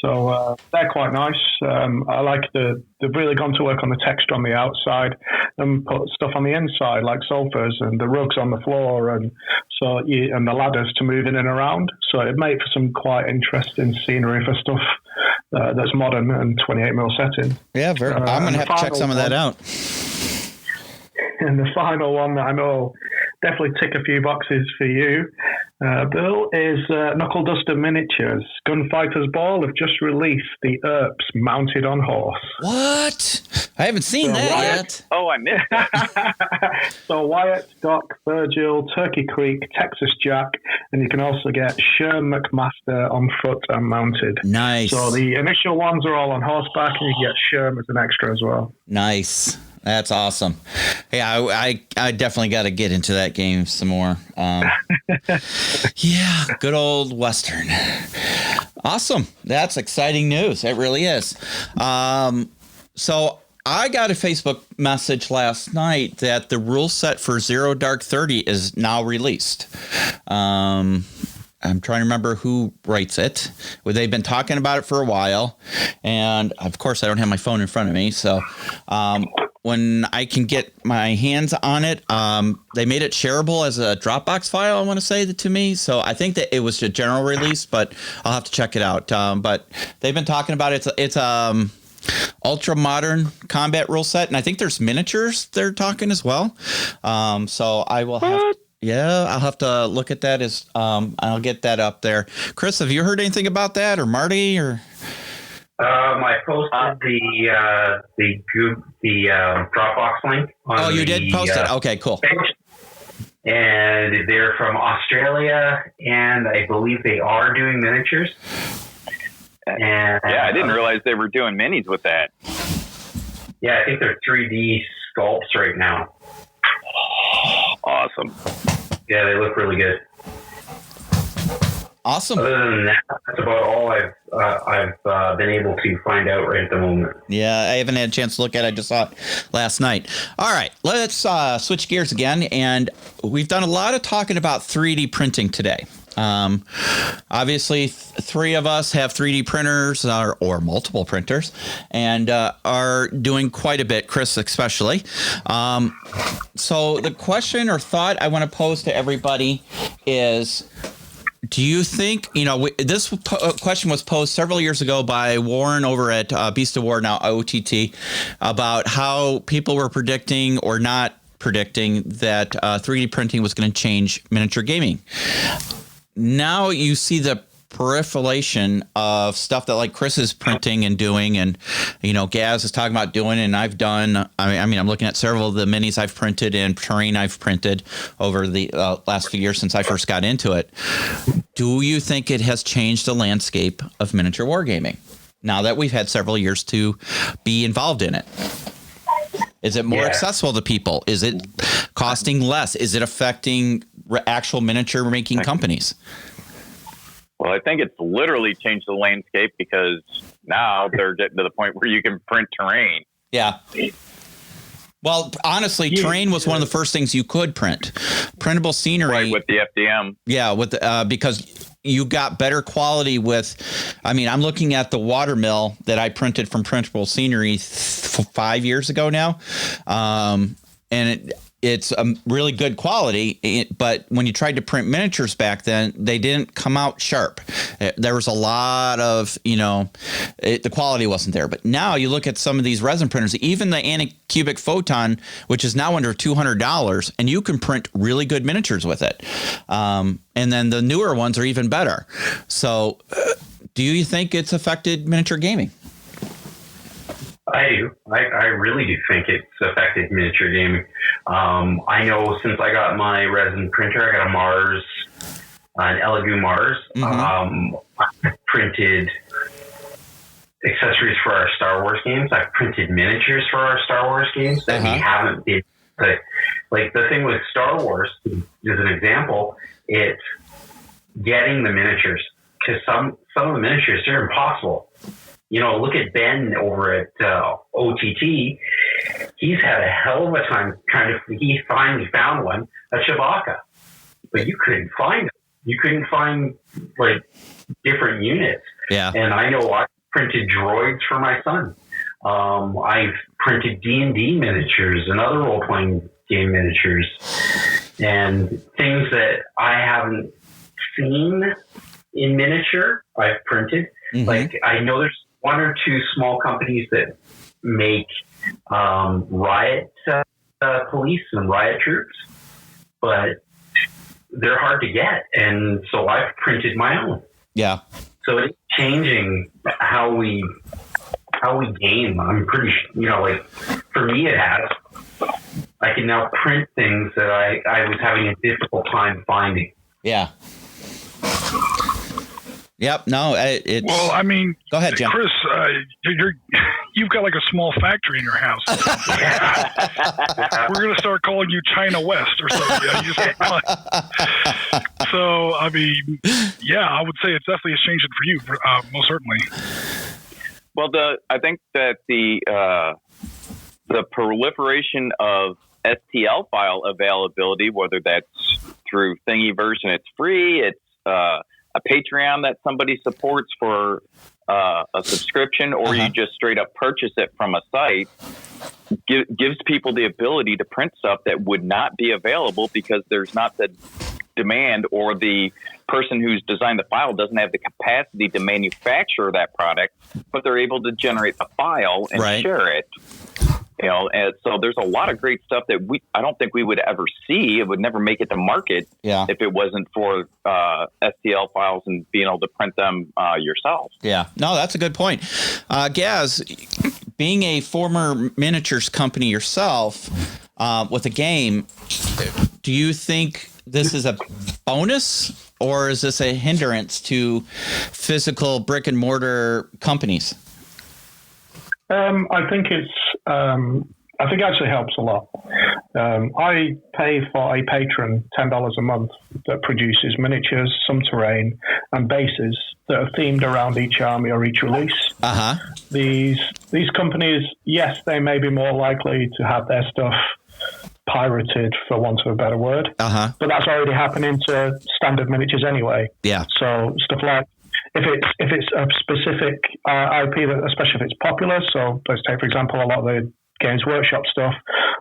So they're quite nice. I like they've really gone to work on the texture on the outside and put stuff on the inside like sofas and the rugs on the floor and and the ladders to move in and around. So it made for some quite interesting scenery for stuff that's modern and 28 mil setting. Yeah, I'm going to have to check some of that out. And the final one that I know definitely tick a few boxes for you, Bill, is Knuckle Duster Miniatures. Gunfighter's Ball have just released the Earps mounted on horse. What? I haven't seen that yet. Oh, I missed it. So Wyatt, Doc, Virgil, Turkey Creek, Texas Jack, and you can also get Sherm McMaster on foot and mounted. Nice. So the initial ones are all on horseback, and you can get Sherm as an extra as well. Nice. That's awesome. Yeah, I definitely got to get into that game some more. Yeah, good old Western. Awesome. That's exciting news. It really is. So I got a Facebook message last night that the rule set for Zero Dark 30 is now released. I'm trying to remember who writes it. Well, they've been talking about it for a while. And, of course, I don't have my phone in front of me. So when I can get my hands on it, they made it shareable as a Dropbox file, I want to say that to me. So I think that it was a general release, but I'll have to check it out. But they've been talking about it. It's ultra modern combat rule set. And I think there's miniatures they're talking as well. So I will have to. Yeah, I'll have to look at that. I'll get that up there. Chris, have you heard anything about that, or Marty, or? I posted the Dropbox link. On you did post it? Okay, cool. Page. And they're from Australia, and I believe they are doing miniatures. And I didn't realize they were doing minis with that. Yeah, I think they're 3D sculpts right now. Awesome. Yeah, they look really good. Awesome. Other than that, that's about all I've been able to find out right at the moment. Yeah, I haven't had a chance to look at it. I just saw it last night. All right, let's switch gears again. And we've done a lot of talking about 3D printing today. Obviously, 3 of us have 3D printers or multiple printers and are doing quite a bit, Chris especially. So the question or thought I want to pose to everybody is, do you think, this question was posed several years ago by Warren over at Beast of War, now OTT, about how people were predicting or not predicting that 3D printing was going to change miniature gaming. Now you see the proliferation of stuff that like Chris is printing and doing, and Gaz is talking about doing, and I've done. I mean, I'm looking at several of the minis I've printed and terrain I've printed over the last few years since I first got into it. Do you think it has changed the landscape of miniature wargaming now that we've had several years to be involved in it? Is it more accessible to people? Is it costing less? Is it affecting actual miniature making companies? Well, I think it's literally changed the landscape because now they're getting to the point where you can print terrain. Yeah. Well, honestly, terrain was one of the first things you could print. Printable scenery. Right, with the FDM. Yeah, because you got better quality with, I mean, I'm looking at the watermill that I printed from printable scenery 5 years ago now. And it's a really good quality, but when you tried to print miniatures back then, they didn't come out sharp. There was a lot of, the quality wasn't there. But now you look at some of these resin printers, even the Anycubic Photon, which is now under $200, and you can print really good miniatures with it. And then the newer ones are even better. So do you think it's affected miniature gaming? I do. I really do think it's affected miniature gaming. I know since I got my resin printer, I got a Mars, an Elegoo Mars. Mm-hmm. I printed accessories for our Star Wars games. I've printed miniatures for our Star Wars games that we haven't been. Like the thing with Star Wars, as an example, it's getting the miniatures, because some of the miniatures are impossible. Look at Ben over at OTT. He's had a hell of a time he finally found one, a Chewbacca. But you couldn't find it. You couldn't find, different units. Yeah. And I know I printed droids for my son. I've printed D&D miniatures and other role-playing game miniatures. And things that I haven't seen in miniature, I've printed. Mm-hmm. I know there's one or two small companies that make riot police and riot troops, but they're hard to get. And so I've printed my own. Yeah. So it's changing how we game. I'm pretty for me it has. I can now print things that I was having a difficult time finding. Yeah. Yep. No, it's... Well, I mean... Go ahead, Jim. Chris, you've got like a small factory in your house. We're going to start calling you China West or something. So, I mean, yeah, I would say it's definitely a changing for you, most certainly. Well, I think that the proliferation of STL file availability, whether that's through Thingiverse and it's free, it's a Patreon that somebody supports for a subscription, or you just straight up purchase it from a site, gives people the ability to print stuff that would not be available because there's not the demand, or the person who's designed the file doesn't have the capacity to manufacture that product, but they're able to generate the file and share it. And so there's a lot of great stuff that I don't think we would ever see. It would never make it to market if it wasn't for STL files and being able to print them yourself. Yeah. No, that's a good point. Gaz, being a former miniatures company yourself with a game, do you think this is a bonus, or is this a hindrance to physical brick and mortar companies? I think it actually helps a lot. I pay for a patron $10 a month that produces miniatures, some terrain, and bases that are themed around each army or each release. These companies, yes, they may be more likely to have their stuff pirated, for want of a better word, but that's already happening to standard miniatures anyway. Yeah. So stuff like, if it's a specific IP, especially if it's popular, so let's take, for example, a lot of the Games Workshop stuff,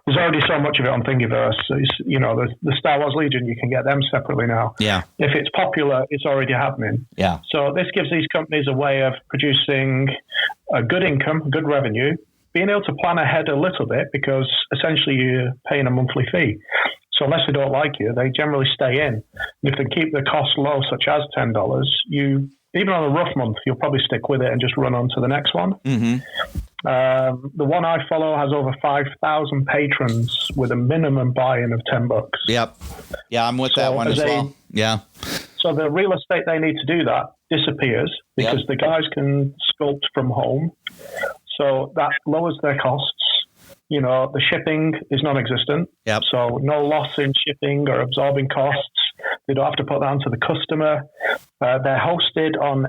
there's already so much of it on Thingiverse. It's, the Star Wars Legion, you can get them separately now. Yeah. If it's popular, it's already happening. Yeah. So this gives these companies a way of producing a good income, good revenue, being able to plan ahead a little bit, because essentially you're paying a monthly fee. So unless they don't like you, they generally stay in. And if they keep the cost low, such as $10, even on a rough month, you'll probably stick with it and just run on to the next one. Mm-hmm. The one I follow has over 5,000 patrons with a minimum buy-in of $10. Yep. Yeah, I'm with that one as well. Yeah. So the real estate they need to do that disappears, because the guys can sculpt from home. So that lowers their costs. The shipping is non-existent. Yep. So no loss in shipping or absorbing costs. They don't have to put that onto the customer. They're hosted on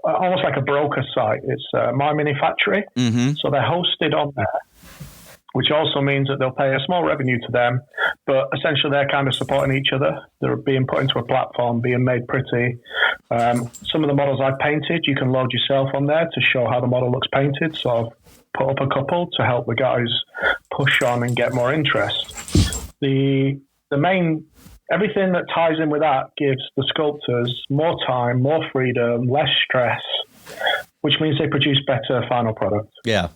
almost like a broker site. It's My Mini Factory. Mm-hmm. So they're hosted on there. which also means that they'll pay a small revenue to them, but essentially they're kind of supporting each other. They're being put into a platform, being made pretty. Some of the models I've painted, you can load yourself on there to show how the model looks painted. So I've put up a couple to help the guys push on and get more interest. The main, everything that ties in with that gives the sculptors more time, more freedom, less stress, which means they produce better final products. Yeah.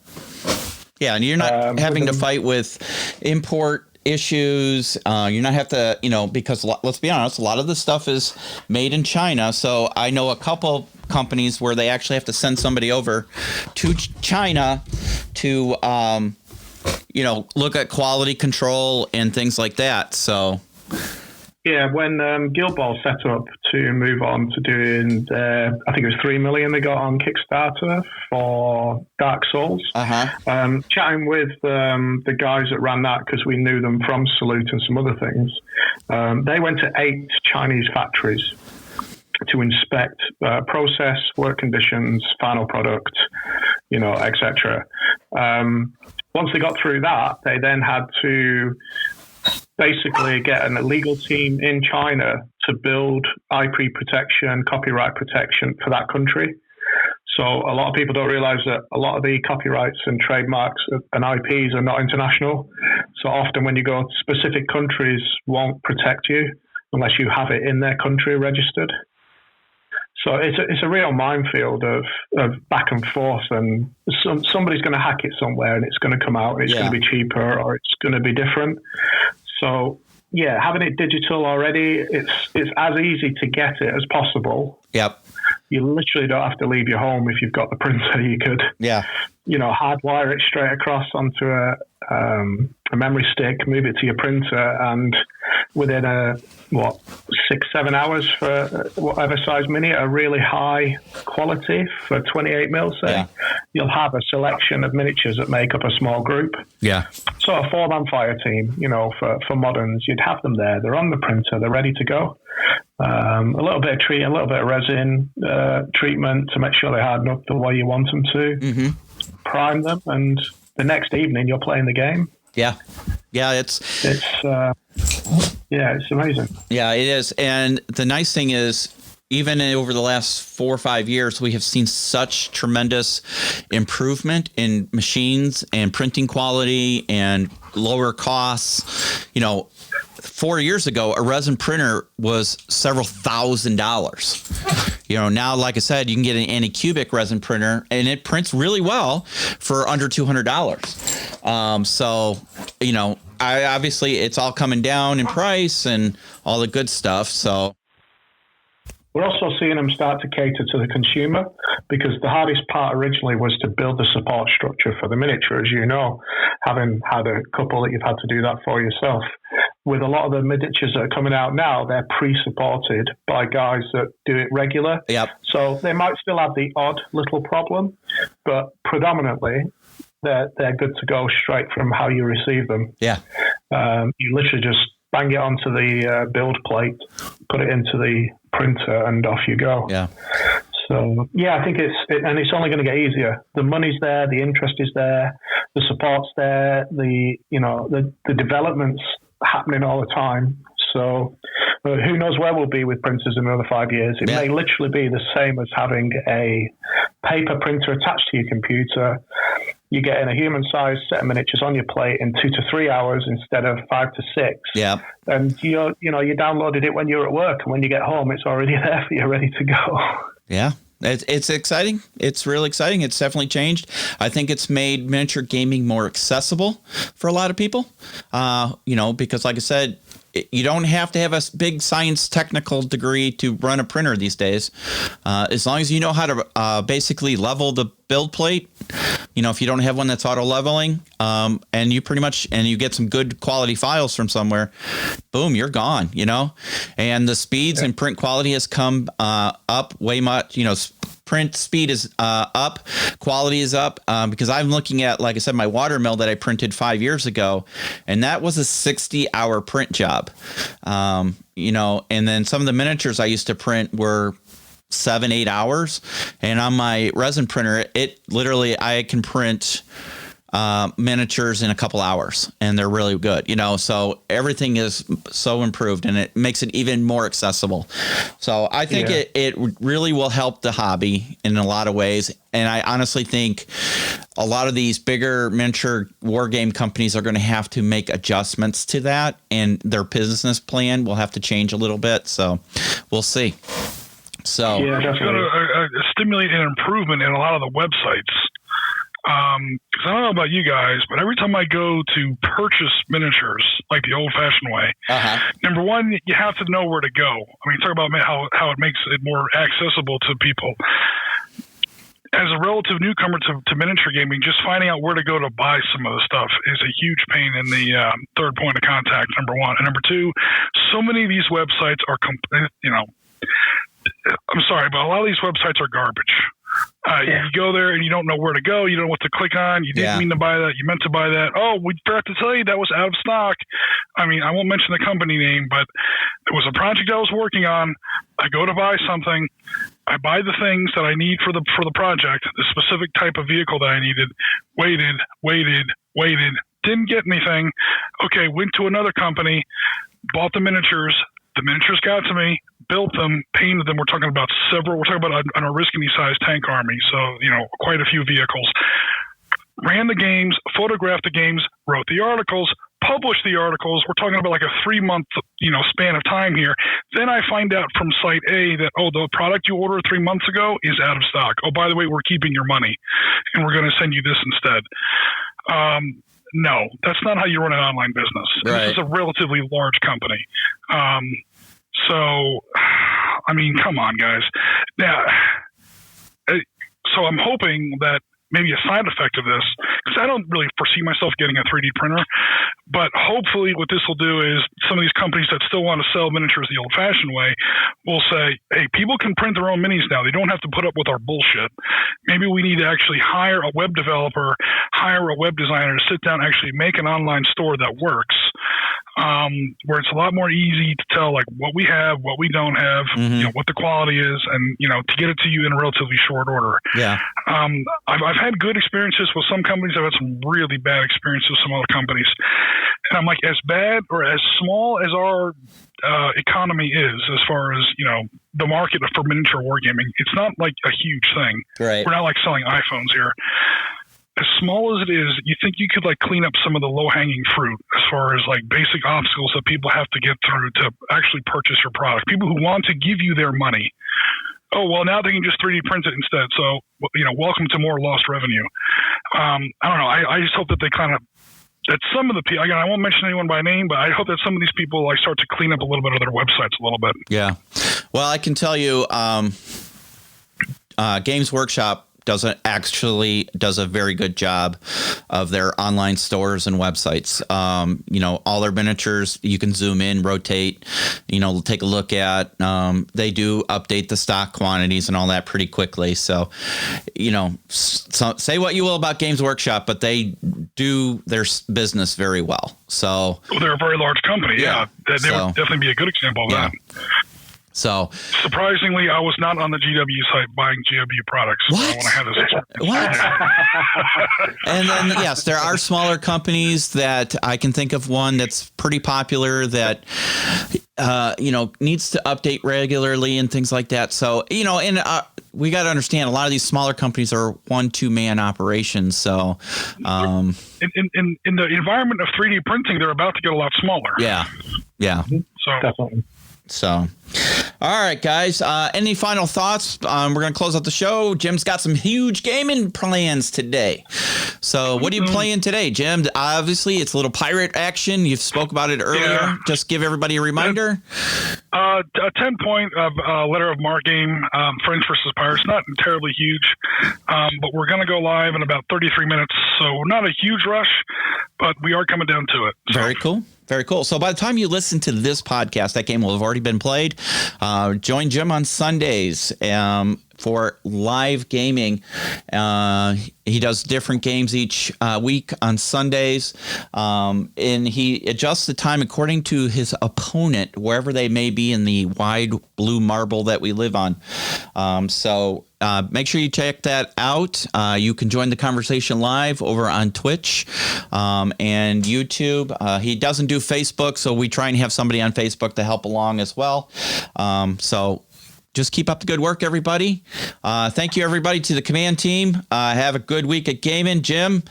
Yeah. And you're not having to fight with import issues. You're not have to, because let's be honest, a lot of this stuff is made in China. So I know a couple companies where they actually have to send somebody over to China to, look at quality control and things like that. So. Yeah, when Guild Ball set up to move on to doing, I think it was $3 million they got on Kickstarter for Dark Souls. Chatting with the guys that ran that, because we knew them from Salute and some other things, they went to 8 Chinese factories to inspect process, work conditions, final product, etc. Once they got through that, they then had to basically get an illegal team in China to build IP protection, copyright protection for that country. So a lot of people don't realize that a lot of the copyrights and trademarks and IPs are not international. So often when you go to specific countries won't protect you unless you have it in their country registered. So it's a real minefield of back and forth, and somebody's going to hack it somewhere and it's going to come out and it's going to be cheaper or it's going to be different. So yeah, having it digital already, it's as easy to get it as possible. Yep. You literally don't have to leave your home if you've got the printer. You could, hardwire it straight across onto a memory stick, move it to your printer, and within 6-7 hours for whatever size mini, a really high quality for 28 mil, say, you'll have a selection of miniatures that make up a small group. Yeah. So a 4-man fire team, for moderns, you'd have them there. They're on the printer. They're ready to go. A little bit of resin treatment to make sure they harden up the way you want them to. Mm-hmm. Prime them, and the next evening you're playing the game. Yeah. Yeah, it's amazing. Yeah, it is. And the nice thing is, even over the last 4 or 5 years, we have seen such tremendous improvement in machines and printing quality and lower costs. 4 years ago, a resin printer was several $1,000s. Now, like I said, you can get an Anycubic resin printer and it prints really well for under $200. Obviously it's all coming down in price and all the good stuff. So we're also seeing them start to cater to the consumer, because the hardest part originally was to build the support structure for the miniature, as you know, having had a couple that you've had to do that for yourself. With a lot of the miniatures that are coming out now, they're pre-supported by guys that do it regular. Yep. So they might still have the odd little problem, but predominantly they're good to go straight from how you receive them. Yeah. You literally just bang it onto the build plate, put it into the printer, and off you go. Yeah. So yeah, I think it's only going to get easier. The money's there, the interest is there, the support's there, the development's happening all the time. So who knows where we'll be with printers in another 5 years. It may literally be the same as having a paper printer attached to your computer. You're getting a human-sized set of miniatures on your plate in 2 to 3 hours instead of 5 to 6. Yeah. And you downloaded it when you're at work, and when you get home, it's already there for you, ready to go. Yeah. It's exciting. It's really exciting. It's definitely changed. I think it's made miniature gaming more accessible for a lot of people, because like I said, you don't have to have a big science technical degree to run a printer these days. As long as you know how to basically level the build plate, if you don't have one that's auto leveling, and you get some good quality files from somewhere, boom, you're gone, and the speeds and print quality has come up way much, print speed is up, quality is up, because I'm looking at, like I said, my watermill that I printed 5 years ago, and that was a 60-hour print job. And then some of the miniatures I used to print were 7-8 hours, and on my resin printer, it literally, I can print miniatures in a couple hours, and they're really good, so everything is so improved, and it makes it even more accessible. So I think it really will help the hobby in a lot of ways. And I honestly think a lot of these bigger miniature war game companies are going to have to make adjustments to that, and their business plan will have to change a little bit. So we'll see. So it's going to stimulate an improvement in a lot of the websites. Because I don't know about you guys, but every time I go to purchase miniatures, like the old-fashioned way, number one, you have to know where to go. I mean, talk about how it makes it more accessible to people. As a relative newcomer to miniature gaming, just finding out where to go to buy some of the stuff is a huge pain in the third point of contact, number one. And number two, so many of these websites are, I'm sorry, but a lot of these websites are garbage. You go there and you don't know where to go. You don't know what to click on. You didn't mean to buy that. You meant to buy that. Oh, we forgot to tell you that was out of stock. I mean, I won't mention the company name, but it was a project I was working on. I go to buy something. I buy the things that I need for the project, the specific type of vehicle that I needed. Waited. Didn't get anything. Okay, went to another company, bought the miniatures. The miniatures got to me, built them, painted them. We're talking about an Oriskany-sized tank army, so quite a few vehicles. Ran the games, photographed the games, wrote the articles, published the articles. We're talking about like a 3-month span of time here. Then I find out from site A that the product you ordered 3 months ago is out of stock. Oh, by the way, we're keeping your money, and we're going to send you this instead. No, that's not how you run an online business. Right. This is a relatively large company. So, I mean, come on, guys. Now, so I'm hoping that maybe a side effect of this, because I don't really foresee myself getting a 3D printer, but hopefully what this will do is some of these companies that still want to sell miniatures the old-fashioned way will say, hey, people can print their own minis now. They don't have to put up with our bullshit. Maybe we need to actually hire a web developer, hire a web designer to sit down and actually make an online store that works, where it's a lot more easy to tell like what we have, what we don't have, what the quality is, and to get it to you in a relatively short order. Yeah. I've had good experiences with some companies. I've had some really bad experiences with some other companies. And I'm like, as bad or as small as our economy is, as far as, the market for miniature wargaming, it's not like a huge thing. Right. We're not like selling iPhones here. As small as it is, you think you could like clean up some of the low-hanging fruit as far as like basic obstacles that people have to get through to actually purchase your product. People who want to give you their money. Oh, well, now they can just 3D print it instead. So, welcome to more lost revenue. I don't know. I just hope that they kind of, that some of the people, again, I won't mention anyone by name, but I hope that some of these people like start to clean up a little bit of their websites a little bit. Yeah. Well, I can tell you, Games Workshop does a very good job of their online stores and websites. All their miniatures you can zoom in, rotate, take a look at. They do update the stock quantities and all that pretty quickly. So, say what you will about Games Workshop, but they do their business very well. So they're a very large company. Yeah. They would definitely be a good example of that. So surprisingly, I was not on the GW site buying GW products. What? When I had this What? And then, yes, there are smaller companies that I can think of one that's pretty popular that, needs to update regularly and things like that. So, we got to understand a lot of these smaller companies are 1-2 man operations. So, in the environment of 3D printing, they're about to get a lot smaller. Yeah. Yeah. So definitely. So, all right, guys. Any final thoughts? We're going to close out the show. Jim's got some huge gaming plans today. So, what are you playing today, Jim? Obviously, it's a little pirate action. You spoke about it earlier. Yeah. Just give everybody a reminder. A 10-point letter of marque game, French versus Pirates. Not terribly huge, but we're going to go live in about 33 minutes. So, not a huge rush, but we are coming down to it. So. Very cool. Very cool. So by the time you listen to this podcast, that game will have already been played. Join Jim on Sundays for live gaming. He does different games each week on Sundays, and he adjusts the time according to his opponent, wherever they may be in the wide blue marble that we live on. So make sure you check that out. You can join the conversation live over on Twitch and YouTube. He doesn't do Facebook, so we try and have somebody on Facebook to help along as well. So just keep up the good work, everybody. Thank you, everybody, to the command team. Have a good week at gaming. Jim,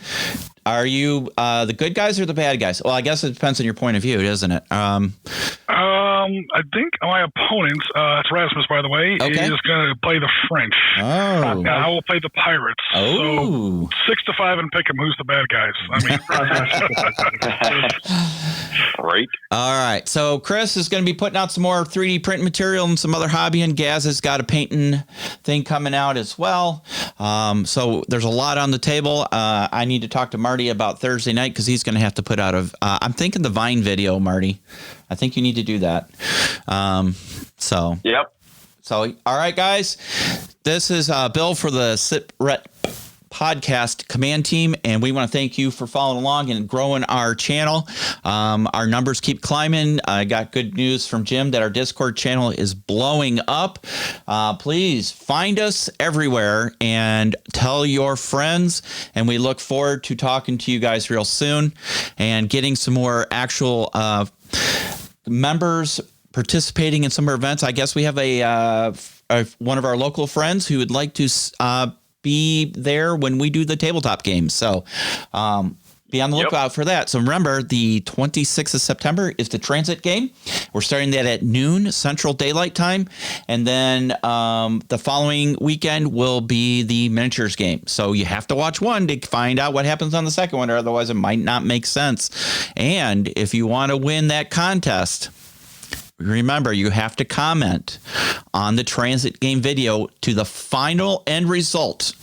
are you the good guys or the bad guys? Well, I guess it depends on your point of view, doesn't it? I think my opponent, it's Rasmus, by the way, Okay. is going to play the French. Oh. And I will play the Pirates. Oh. So 6-5 and pick 'em. Who's the bad guys? Right. All right. So Chris is going to be putting out some more 3D print material and some other hobby, and Gaz has got a painting thing coming out as well. So there's a lot on the table. I need to talk to Marty about Thursday night because he's going to have to put out I'm thinking the Vine video, Marty. I think you need to do that. Yep. So, all right, guys, this is Bill for the Sitrep podcast command team, and we want to thank you for following along and growing our channel. Our numbers keep climbing. I got good news from Jim that our Discord channel is blowing up. Please find us everywhere and tell your friends, and we look forward to talking to you guys real soon and getting some more actual members participating in some of our events. I guess we have one of our local friends who would like to be there when we do the tabletop games. So be on the lookout for that. So remember, the 26th of September is the transit game. We're starting that at noon Central Daylight Time. And then the following weekend will be the miniatures game. So you have to watch one to find out what happens on the second one, or otherwise it might not make sense. And if you want to win that contest, remember, you have to comment on the transit game video to the final end result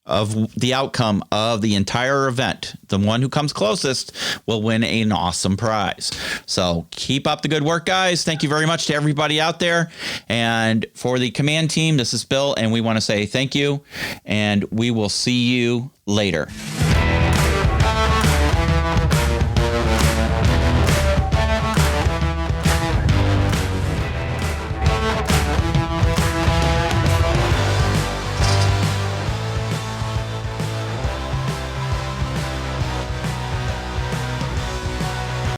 of the outcome of the entire event. The one who comes closest will win an awesome prize. So keep up the good work, guys. Thank you very much to everybody out there. And for the command team, this is Bill, and we want to say thank you, and we will see you later.